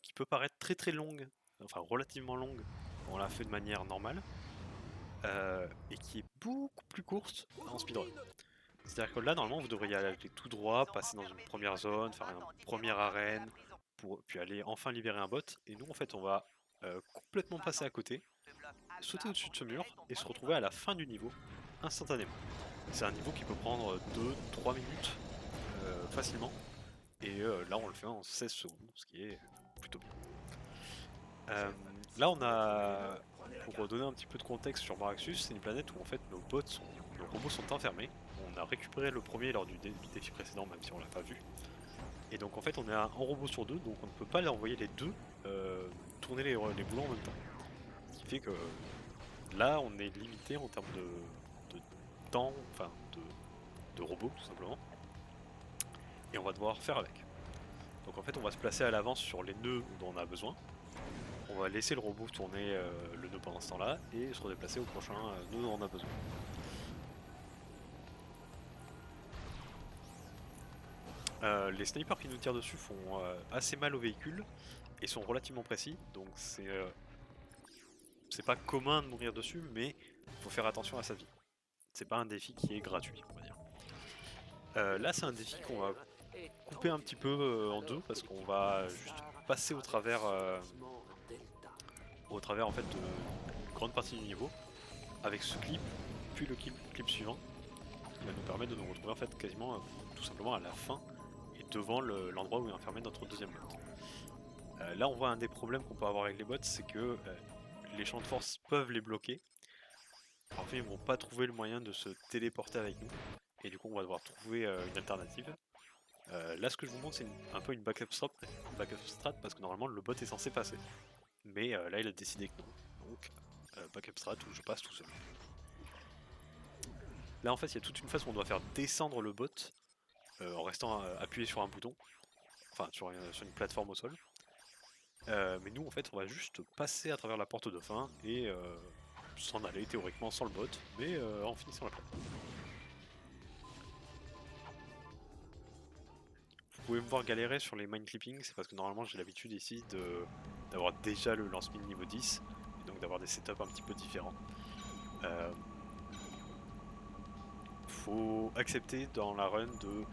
qui peut paraître très très longue, enfin relativement longue, on l'a fait de manière normale, et qui est beaucoup plus courte en speedrun. C'est-à-dire que là, normalement, vous devriez aller tout droit, passer dans une première zone, faire une première arène, puis aller enfin libérer un bot. Et nous, en fait, on va complètement passer à côté, sauter au-dessus de ce mur, et se retrouver à la fin du niveau, instantanément. C'est un niveau qui peut prendre 2-3 minutes facilement. Et là on le fait en 16 secondes, ce qui est plutôt bien. Là on a, pour donner un petit peu de contexte sur Maraxus, c'est une planète où en fait nos robots sont enfermés. On a récupéré le premier lors du défi précédent, même si on l'a pas vu. Et donc en fait on est un robot sur deux, donc on ne peut pas les envoyer les deux tourner les boulons en même temps. Ce qui fait que là on est limité en termes de temps, enfin de robots tout simplement. Et on va devoir faire avec. Donc en fait on va se placer à l'avance sur les nœuds dont on a besoin. On va laisser le robot tourner le nœud pendant ce temps là et se redéplacer au prochain nœud dont on a besoin. Les snipers qui nous tirent dessus font assez mal au véhicule et sont relativement précis, donc c'est c'est pas commun de mourir dessus, mais faut faire attention à sa vie. C'est pas un défi qui est gratuit, on va dire. Là, c'est un défi qu'on va couper un petit peu en deux parce qu'on va juste passer au travers en fait d'une grande partie du niveau avec ce clip, puis le clip suivant qui va nous permettre de nous retrouver en fait quasiment tout simplement à la fin et devant l'endroit où est enfermé notre deuxième bot. Là, on voit un des problèmes qu'on peut avoir avec les bots, c'est que les champs de force peuvent les bloquer. En fait, ils vont pas trouver le moyen de se téléporter avec nous et du coup, on va devoir trouver une alternative. Là, ce que je vous montre, c'est un peu une backup strat parce que normalement le bot est censé passer. Mais là, il a décidé que non. Donc, backup strat où je passe tout seul. Là, en fait, il y a toute une phase où on doit faire descendre le bot en restant appuyé sur un bouton, enfin sur une plateforme au sol. Mais nous, en fait, on va juste passer à travers la porte de fin et s'en aller théoriquement sans le bot, mais en finissant la plate. Vous pouvez me voir galérer sur les mind clipping, c'est parce que normalement j'ai l'habitude ici d'avoir déjà le lance-mine niveau 10, et donc d'avoir des setups un petit peu différents. Faut accepter dans la run de,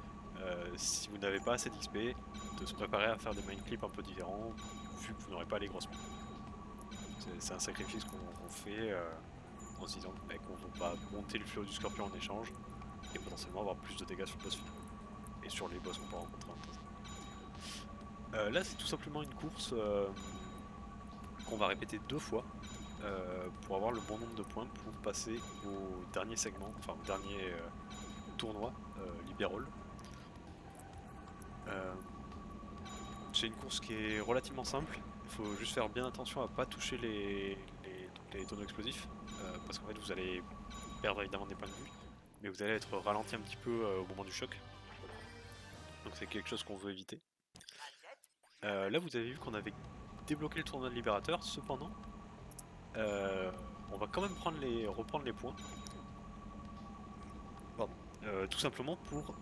si vous n'avez pas assez d'XP, de se préparer à faire des mind clips un peu différents, vu que vous n'aurez pas les grosses mines. C'est un sacrifice qu'on fait en se disant qu'on va monter le flot du scorpion en échange, et potentiellement avoir plus de dégâts sur le boss final. Et sur les boss qu'on peut rencontrer en temps. Là c'est tout simplement une course qu'on va répéter 2 fois pour avoir le bon nombre de points pour passer au dernier segment, enfin au dernier tournoi libéral. C'est une course qui est relativement simple, il faut juste faire bien attention à pas toucher les tonneaux explosifs parce qu'en fait vous allez perdre évidemment des points de vue, mais vous allez être ralenti un petit peu au moment du choc. Donc c'est quelque chose qu'on veut éviter. Là vous avez vu qu'on avait débloqué le tournoi de libérateur, cependant on va quand même reprendre les points. Pardon. Tout simplement pour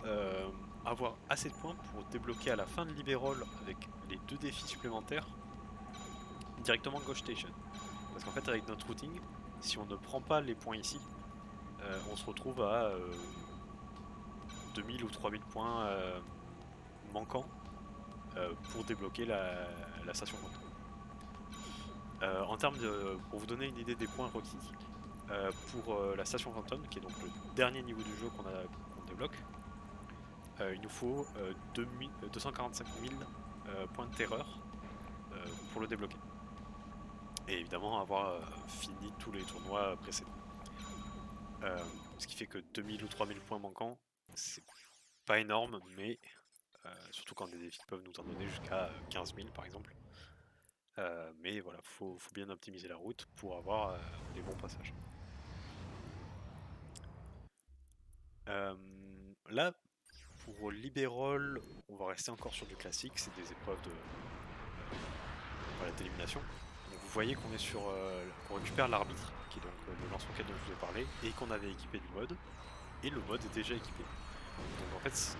avoir assez de points pour débloquer à la fin de Libérol avec les 2 défis supplémentaires directement Ghost Station. Parce qu'en fait avec notre routing, si on ne prend pas les points ici, on se retrouve à 2000 ou 3000 points manquants pour débloquer la station fantôme. En termes de, pour vous donner une idée des points requis, pour la station fantôme, qui est donc le dernier niveau du jeu qu'on débloque, il nous faut 245 000 points de terreur pour le débloquer. Et évidemment avoir fini tous les tournois précédents. Ce qui fait que 2000 ou 3000 points manquants, c'est pas énorme, mais surtout quand des défis peuvent nous en donner jusqu'à 15 000 par exemple. Mais voilà, faut bien optimiser la route pour avoir les bons passages. Là, pour Libérol, on va rester encore sur du classique, c'est des épreuves d'élimination. Donc vous voyez qu'on est sur, qu'on récupère l'arbitre, qui est donc le lance-roquette dont je vous ai parlé, et qu'on avait équipé du mode, et le mode est déjà équipé. Donc en fait,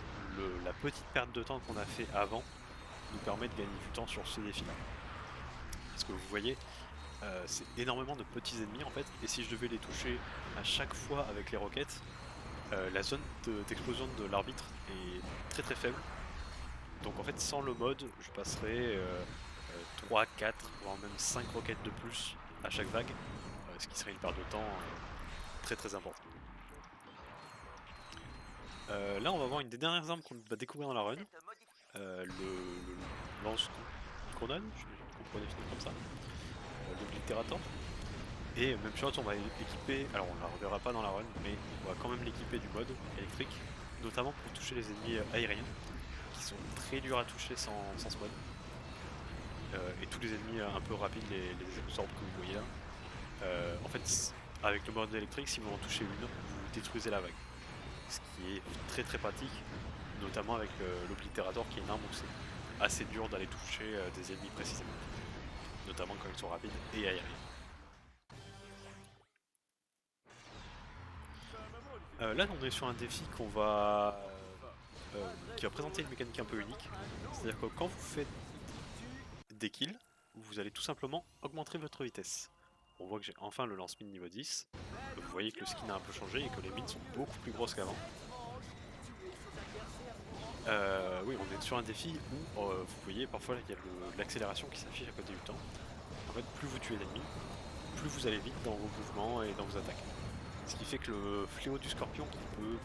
la petite perte de temps qu'on a fait avant nous permet de gagner du temps sur ce défi-là. Parce que vous voyez, c'est énormément de petits ennemis en fait, et si je devais les toucher à chaque fois avec les roquettes, la zone d'explosion de l'arbitre est très faible. Donc en fait sans le mode je passerai 3, 4, voire même 5 roquettes de plus à chaque vague, ce qui serait une perte de temps très importante. Là on va voir une des dernières armes qu'on va découvrir dans la run, le lance-grenade, je pourrait définir comme ça, l'oblitérator. Et même chose, on va équiper, alors on la reverra pas dans la run, mais on va quand même l'équiper du mode électrique, notamment pour toucher les ennemis aériens, qui sont très durs à toucher sans ce mode. Et tous les ennemis un peu rapides, les orbes que vous voyez là. En fait, avec le mode électrique, si vous en touchez une, vous détruisez la vague. Ce qui est très pratique, notamment avec l'oblitérator qui est une arme où c'est assez dur d'aller toucher des ennemis précisément. Notamment quand ils sont rapides et aériens. Là on est sur un défi qui va présenter une mécanique un peu unique. C'est-à-dire que quand vous faites des kills, vous allez tout simplement augmenter votre vitesse. on voit que j'ai enfin le lance-mine niveau 10. Vous voyez que le skin a un peu changé et que les mines sont beaucoup plus grosses qu'avant. Oui, on est sur un défi où vous voyez parfois il y a l'accélération qui s'affiche à côté du temps. En fait, plus vous tuez d'ennemis, plus vous allez vite dans vos mouvements et dans vos attaques. Ce qui fait que le fléau du scorpion qui peut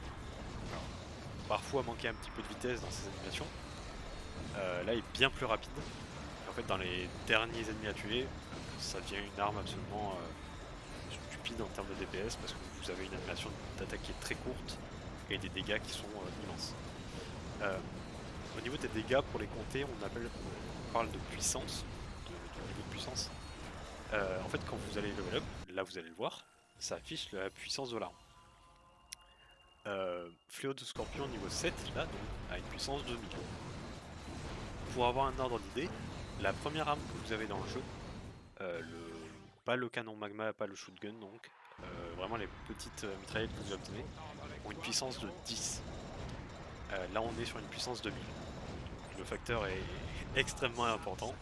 parfois manquer un petit peu de vitesse dans ses animations, là est bien plus rapide. Et en fait, dans les derniers ennemis à tuer, ça devient une arme absolument stupide en termes de DPS parce que vous avez une animation d'attaque qui est très courte et des dégâts qui sont immenses. Au niveau des dégâts, pour les compter, on parle de puissance, de niveau de puissance. En fait, quand vous allez level up, là vous allez le voir, ça affiche la puissance de l'arme. Fléau de Scorpion niveau 7, là, donc, a une puissance de 1000. Pour avoir un ordre d'idée, la première arme que vous avez dans le jeu, pas le canon magma, pas le shotgun, donc vraiment les petites mitraillettes que vous obtenez, ont une puissance de 10. Là on est sur une puissance de 1000. Le facteur est extrêmement important.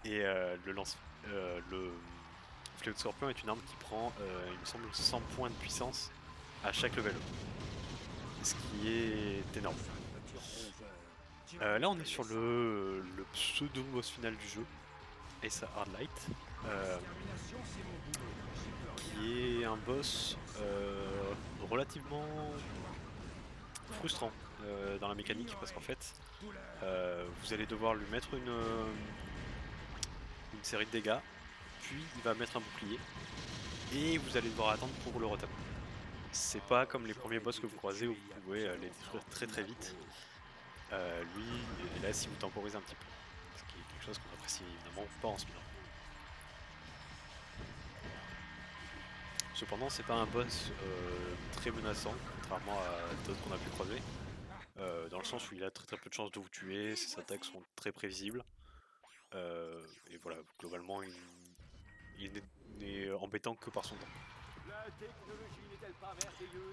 Et le Fléau de Scorpion est une arme qui prend, il me semble, 100 points de puissance à chaque level up. Ce qui est énorme. Là on est sur le pseudo-boss final du jeu, Esa Hardlight, qui est un boss relativement frustrant dans la mécanique parce qu'en fait vous allez devoir lui mettre une série de dégâts, puis il va mettre un bouclier et vous allez devoir attendre pour le retaper. C'est pas comme les premiers boss que vous croisez où vous pouvez les détruire très très vite. Lui, il est là si vous temporisez un petit peu, ce qui est quelque chose qu'on apprécie évidemment pas en speedrun. Cependant, c'est pas un boss très menaçant, contrairement à d'autres qu'on a pu croiser, dans le sens où il a très très peu de chances de vous tuer, ses attaques sont très prévisibles, et voilà, globalement, il n'est embêtant que par son temps.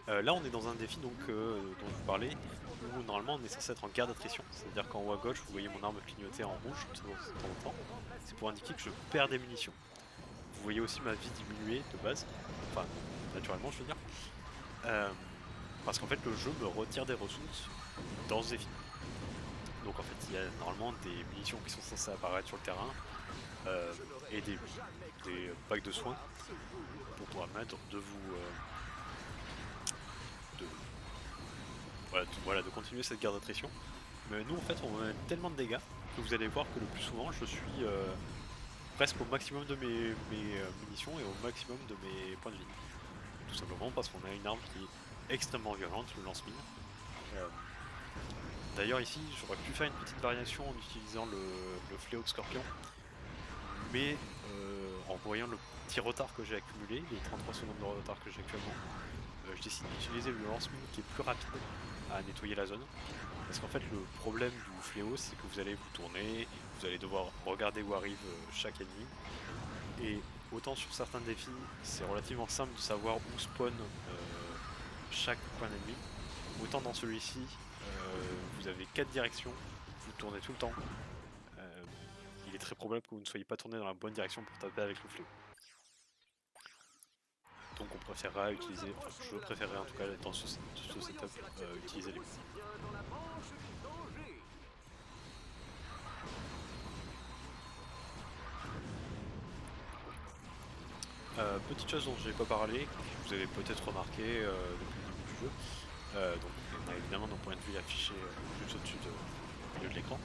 Là, on est dans un défi donc, dont je vous parlais, où normalement on est censé être en guerre d'attrition, c'est-à-dire qu'en haut à gauche, vous voyez mon arme clignoter en rouge de temps en temps, c'est pour indiquer que je perds des munitions. Vous voyez aussi ma vie diminuer de base, enfin naturellement je veux dire, parce qu'en fait le jeu me retire des ressources dans ce défi. Donc en fait il y a normalement des munitions qui sont censées apparaître sur le terrain et des packs de soins pour permettre de vous de continuer cette guerre d'attrition. Mais nous en fait on a tellement de dégâts que vous allez voir que le plus souvent je suis presque au maximum de mes munitions et au maximum de mes points de vie. Tout simplement parce qu'on a une arme qui est extrêmement violente, le lance-mine. D'ailleurs ici j'aurais pu faire une petite variation en utilisant le fléau de scorpion, mais en voyant le petit retard que j'ai accumulé, les 33 secondes de retard que j'ai actuellement, je décide d'utiliser le lance-mine qui est plus rapide à nettoyer la zone. Parce qu'en fait le problème du fléau c'est que vous allez vous tourner, vous allez devoir regarder où arrive chaque ennemi, et autant sur certains défis c'est relativement simple de savoir où spawn chaque point d'ennemi, autant dans celui-ci vous avez 4 directions, vous tournez tout le temps, il est très probable que vous ne soyez pas tourné dans la bonne direction pour taper avec le fléau. Donc on préférera utiliser, enfin je préférerais en tout cas dans ce setup utiliser les coups. Petite chose dont je n'ai pas parlé, que vous avez peut-être remarqué depuis le début du jeu, donc on a évidemment nos points de vue affichés juste au-dessus de l'écran,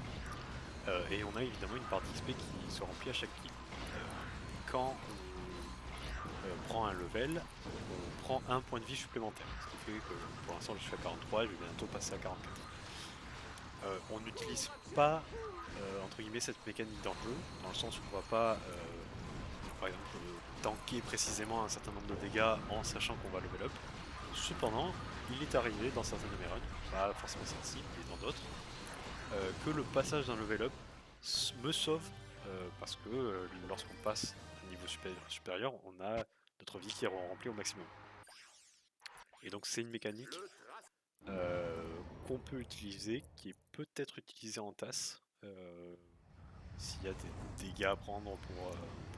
et on a évidemment une barre d'XP qui se remplit à chaque kill. Quand on prend un level, on prend un point de vie supplémentaire, ce qui fait que pour l'instant je suis à 43 et je vais bientôt passer à 44. On n'utilise pas entre guillemets cette mécanique dans le jeu, dans le sens où on va pas par exemple tanker précisément un certain nombre de dégâts en sachant qu'on va level up. Cependant, il est arrivé dans certaines de mes runs, pas forcément celle-ci, mais dans d'autres, que le passage d'un level up me sauve parce que lorsqu'on passe à un niveau supérieur, on a notre vie qui est remplie au maximum. Et donc c'est une mécanique qu'on peut utiliser, qui est peut-être utilisée en tasse, s'il y a des dégâts à prendre pour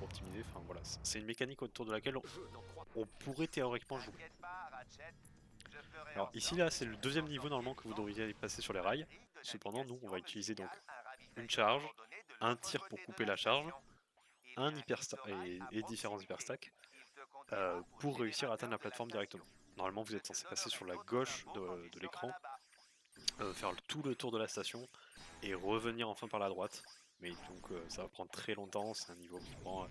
optimiser. Enfin voilà, c'est une mécanique autour de laquelle on pourrait théoriquement jouer. Alors ici là c'est le deuxième niveau normalement que vous devriez passer sur les rails. Cependant nous on va utiliser donc une charge, un tir pour couper la charge, un hyperstack et différents hyperstacks pour réussir à atteindre la plateforme directement. Normalement vous êtes censé passer sur la gauche de l'écran, faire tout le tour de la station et revenir enfin par la droite. Mais donc ça va prendre très longtemps, c'est un niveau qui prend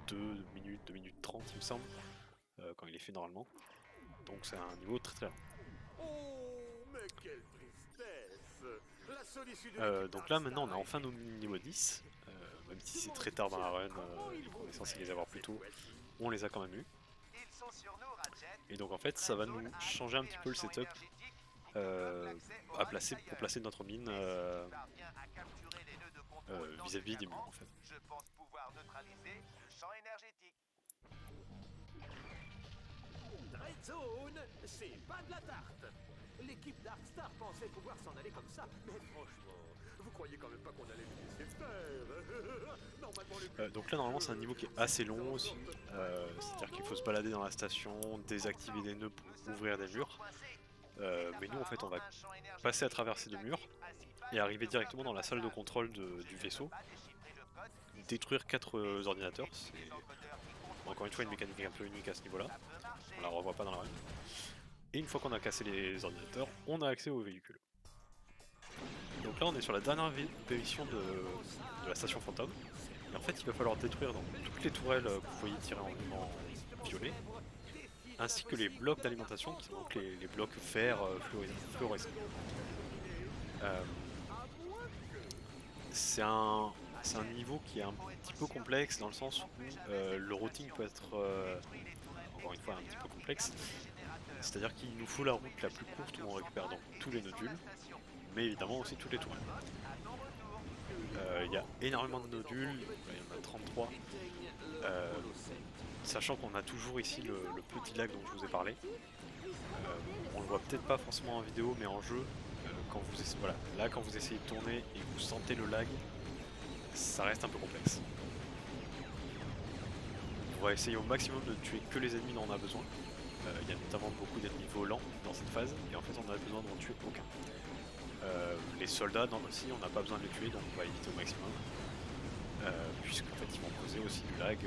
2 minutes, 2 minutes 30 il me semble, quand il est fait normalement. Donc c'est un niveau très très long. Oh, mais quelle tristesse! Donc là maintenant on a enfin nos niveau 10, même si c'est très tard dans la run et qu'on est censé les avoir plus tôt, on les a quand même eu. Et donc en fait ça va nous changer un petit peu le setup pour placer notre mine vis-à-vis des murs en fait. Red Zone, c'est pas de la tarte. L'équipe Darkstar pensait pouvoir s'en aller comme ça, mais franchement, vous croyez quand même pas qu'on allait les laisser faire? Donc là normalement c'est un niveau qui est assez long aussi, c'est-à-dire qu'il faut se balader dans la station, désactiver des nœuds pour ouvrir des murs. Mais nous en fait on va passer à travers ces deux murs et arriver directement dans la salle de contrôle du vaisseau, détruire 4 ordinateurs, c'est encore une fois une mécanique un peu unique à ce niveau là, on la revoit pas dans la run. Et une fois qu'on a cassé les ordinateurs, on a accès au véhicule. Donc là on est sur la dernière version de la station fantôme, et en fait il va falloir détruire donc, toutes les tourelles que vous voyez tirer en violet, ainsi que les blocs d'alimentation qui sont donc les blocs fer fluorescents. C'est un niveau qui est un petit peu complexe dans le sens où le routing peut être encore une fois un petit peu complexe. C'est-à-dire qu'il nous faut la route la plus courte où on récupère donc tous les nodules, mais évidemment aussi toutes les tourelles. Il y a énormément de nodules, il y en a 33, sachant qu'on a toujours ici le petit lac dont je vous ai parlé. On le voit peut-être pas forcément en vidéo, mais en jeu, quand vous essayez de tourner et que vous sentez le lag, ça reste un peu complexe. On va essayer au maximum de tuer que les ennemis dont on a besoin. Il y a notamment beaucoup d'ennemis volants dans cette phase, et en fait on a besoin d'en tuer aucun. Les soldats aussi on n'a pas besoin de les tuer, donc on va éviter au maximum, puisqu'en fait ils vont causer aussi du lag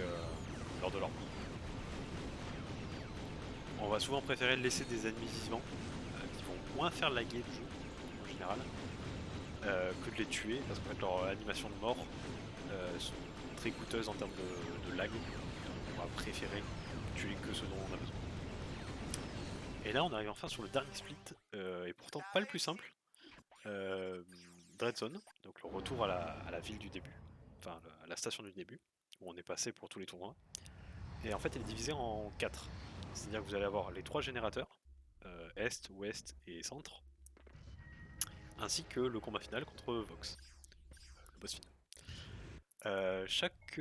lors de leur vie. On va souvent préférer laisser des ennemis vivants qui vont moins faire laguer le jeu en général que de les tuer, parce qu'en fait leur animation de mort sont très coûteuses en termes de lag. On va préférer tuer que ceux dont on a besoin. Et là on arrive enfin sur le dernier split, et pourtant pas le plus simple. Dreadzone, donc le retour à la ville du début, enfin à la station du début, où on est passé pour tous les tournois. Et en fait elle est divisée en 4. C'est-à-dire que vous allez avoir les 3 générateurs, Est, Ouest et Centre, ainsi que le combat final contre Vox, le boss final. Chaque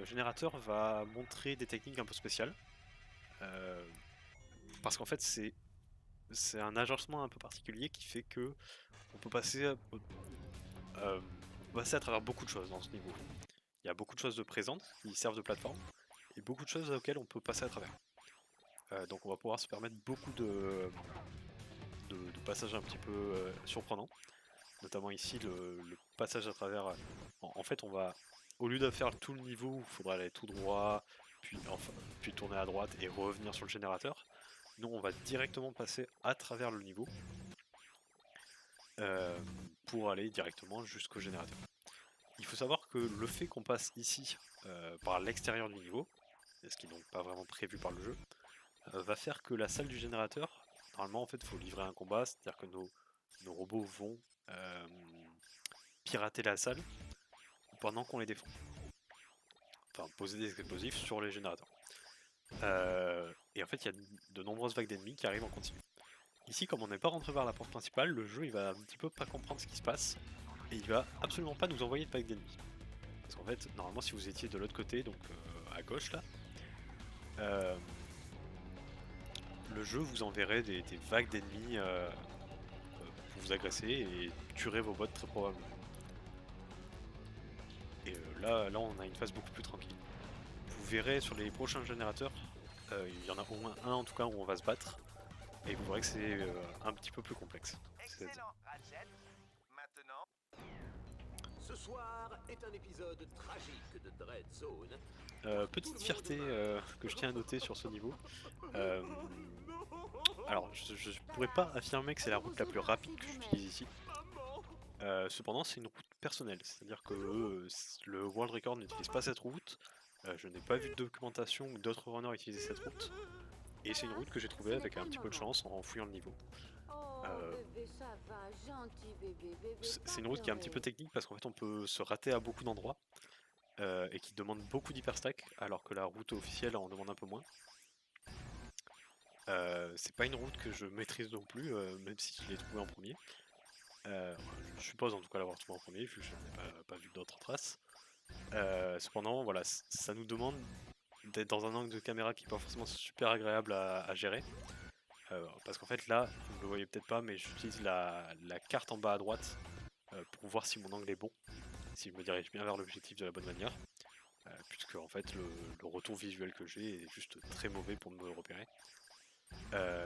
générateur va montrer des techniques un peu spéciales, parce qu'en fait c'est un agencement un peu particulier qui fait que on peut passer à travers beaucoup de choses dans ce niveau. Il y a beaucoup de choses de présentes qui servent de plateforme et beaucoup de choses auxquelles on peut passer à travers. Donc on va pouvoir se permettre beaucoup de passages un petit peu surprenants. Notamment ici le passage à travers. En fait on va, au lieu de faire tout le niveau où il faudra aller tout droit, puis tourner à droite et revenir sur le générateur, nous on va directement passer à travers le niveau pour aller directement jusqu'au générateur. Il faut savoir que le fait qu'on passe ici par l'extérieur du niveau, ce qui n'est donc pas vraiment prévu par le jeu, va faire que la salle du générateur, normalement en fait il faut livrer un combat, c'est-à-dire que nos robots vont pirater la salle pendant qu'on les défend. Enfin poser des explosifs sur les générateurs. Et en fait il y a de nombreuses vagues d'ennemis qui arrivent en continu. Ici comme on n'est pas rentré vers la porte principale, le jeu il va un petit peu pas comprendre ce qui se passe, et il va absolument pas nous envoyer de vagues d'ennemis. Parce qu'en fait, normalement, si vous étiez de l'autre côté, donc à gauche là, le jeu vous enverrait des vagues d'ennemis pour vous agresser et tuerait vos bots très probablement. là on a une phase beaucoup plus tranquille. Vous verrez sur les prochains générateurs, il y en a au moins un en tout cas où on va se battre, et vous verrez que c'est un petit peu plus complexe. Excellent, Ratchet. Maintenant... Ce soir est un épisode tragique de Dread Zone. Petite fierté que je tiens à noter sur ce niveau. Euh, alors je pourrais pas affirmer que c'est la route la plus rapide que j'utilise ici. Cependant c'est une route personnelle, c'est-à-dire que le World Record n'utilise pas cette route. Je n'ai pas vu de documentation où d'autres runners utilisaient cette route. Et c'est une route que j'ai trouvée avec un petit peu de chance en fouillant le niveau. C'est une route qui est un petit peu technique parce qu'en fait on peut se rater à beaucoup d'endroits et qui demande beaucoup d'hyperstack alors que la route officielle en demande un peu moins. C'est pas une route que je maîtrise non plus, même si je l'ai trouvée en premier. Je suppose en tout cas l'avoir trouvé en premier vu que je n'ai pas vu d'autres traces. Cependant voilà, ça nous demande d'être dans un angle de caméra qui n'est pas forcément super agréable à gérer. Parce qu'en fait là, vous ne le voyez peut-être pas, mais j'utilise la carte en bas à droite pour voir si mon angle est bon, si je me dirige bien vers l'objectif de la bonne manière, puisque en fait le retour visuel que j'ai est juste très mauvais pour me repérer.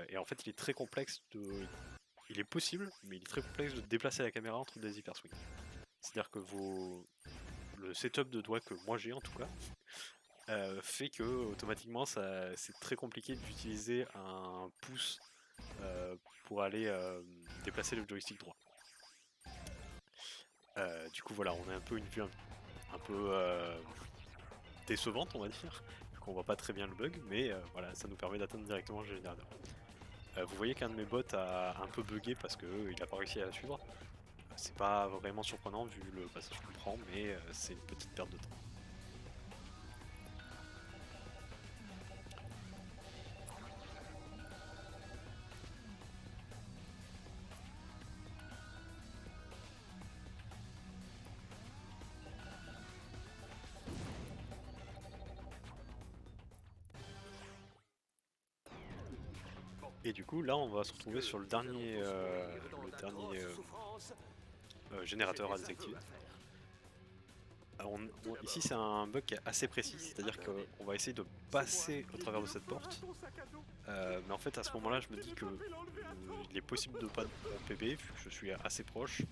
Et en fait il est très complexe il est possible, mais il est très complexe de déplacer la caméra entre des hyperswings. C'est-à-dire que le setup de doigt que moi j'ai en tout cas, fait que automatiquement c'est très compliqué d'utiliser un pouce pour aller déplacer le joystick droit. Du coup voilà, on a un peu une vue un peu décevante on va dire, vu qu'on voit pas très bien le bug, mais voilà, ça nous permet d'atteindre directement le générateur. Vous voyez qu'un de mes bots a un peu bugué parce qu'il a pas réussi à la suivre. C'est pas vraiment surprenant vu le passage qu'on prend, mais c'est une petite perte de temps. Et du coup là on va se retrouver sur le dernier générateur à désactiver. Ici c'est un bug qui est assez précis, c'est-à-dire qu'on va essayer de passer au travers de cette porte, mais en fait à ce moment là je me dis que il est possible de pas de PB vu que je suis assez proche.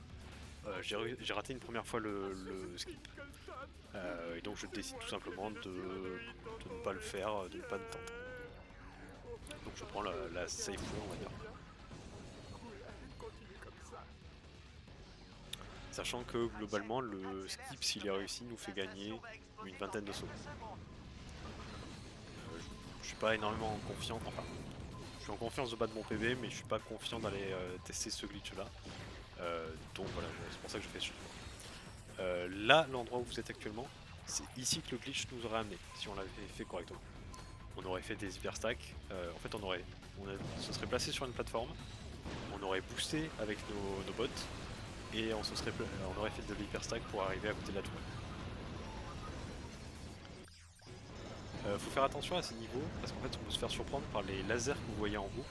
J'ai raté une première fois le skip, et donc je décide tout simplement de ne pas le faire, de ne pas le tenter. Donc je prends la safe way on va dire. Sachant que globalement le skip s'il est réussi nous fait gagner une vingtaine de sauts. Je suis pas énormément confiant, enfin je suis en confiance de battre mon PB mais je suis pas confiant d'aller tester ce glitch là. Donc voilà, c'est pour ça que je fais ce choix. Là l'endroit où vous êtes actuellement, c'est ici que le glitch nous aurait amené si on l'avait fait correctement. On aurait fait des hyperstacks, en fait on se serait placé sur une plateforme, on aurait boosté avec nos bots et on aurait fait de l'hyperstack pour arriver à côté de la tour. Faut faire attention à ces niveaux parce qu'en fait on peut se faire surprendre par les lasers que vous voyez en haut.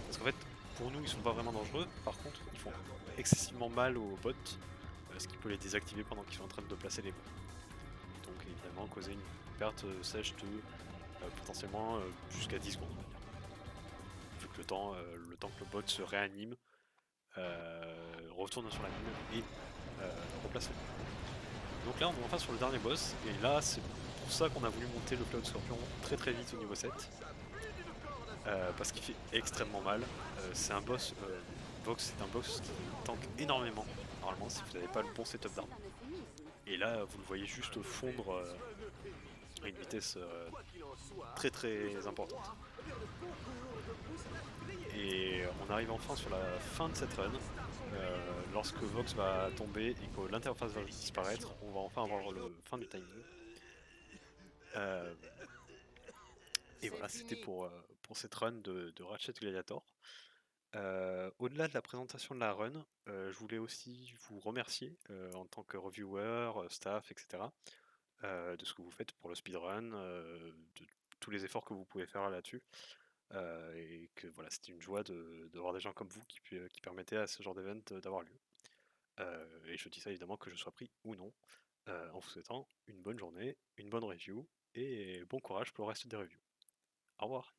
Parce qu'en fait pour nous ils sont pas vraiment dangereux, par contre ils font excessivement mal aux bots, ce qui peut les désactiver pendant qu'ils sont en train de placer les bots. Donc évidemment causer une perte sèche de potentiellement jusqu'à 10 secondes. Vu que le temps que le bot se réanime, retourne sur la mine et replace le bot. Donc là on est enfin sur le dernier boss, et là c'est pour ça qu'on a voulu monter le Cloud Scorpion très très vite au niveau 7. Parce qu'il fait extrêmement mal. C'est un boss, Vox c'est un boss qui tank énormément, normalement si vous n'avez pas le bon setup d'armes. Et là vous le voyez juste fondre à une vitesse très très importante. Et on arrive enfin sur la fin de cette run. Lorsque Vox va tomber et que l'interface va disparaître, on va enfin avoir le fin du timing. Et voilà, c'était pour cette run de Ratchet Gladiator. Au-delà de la présentation de la run, je voulais aussi vous remercier en tant que reviewer, staff, etc. De ce que vous faites pour le speedrun, de tous les efforts que vous pouvez faire là-dessus. Et que voilà, c'était une joie de voir des gens comme vous qui permettaient à ce genre d'event d'avoir lieu. Et je dis ça évidemment que je sois pris ou non. en vous souhaitant une bonne journée, une bonne review et bon courage pour le reste des reviews. Au revoir.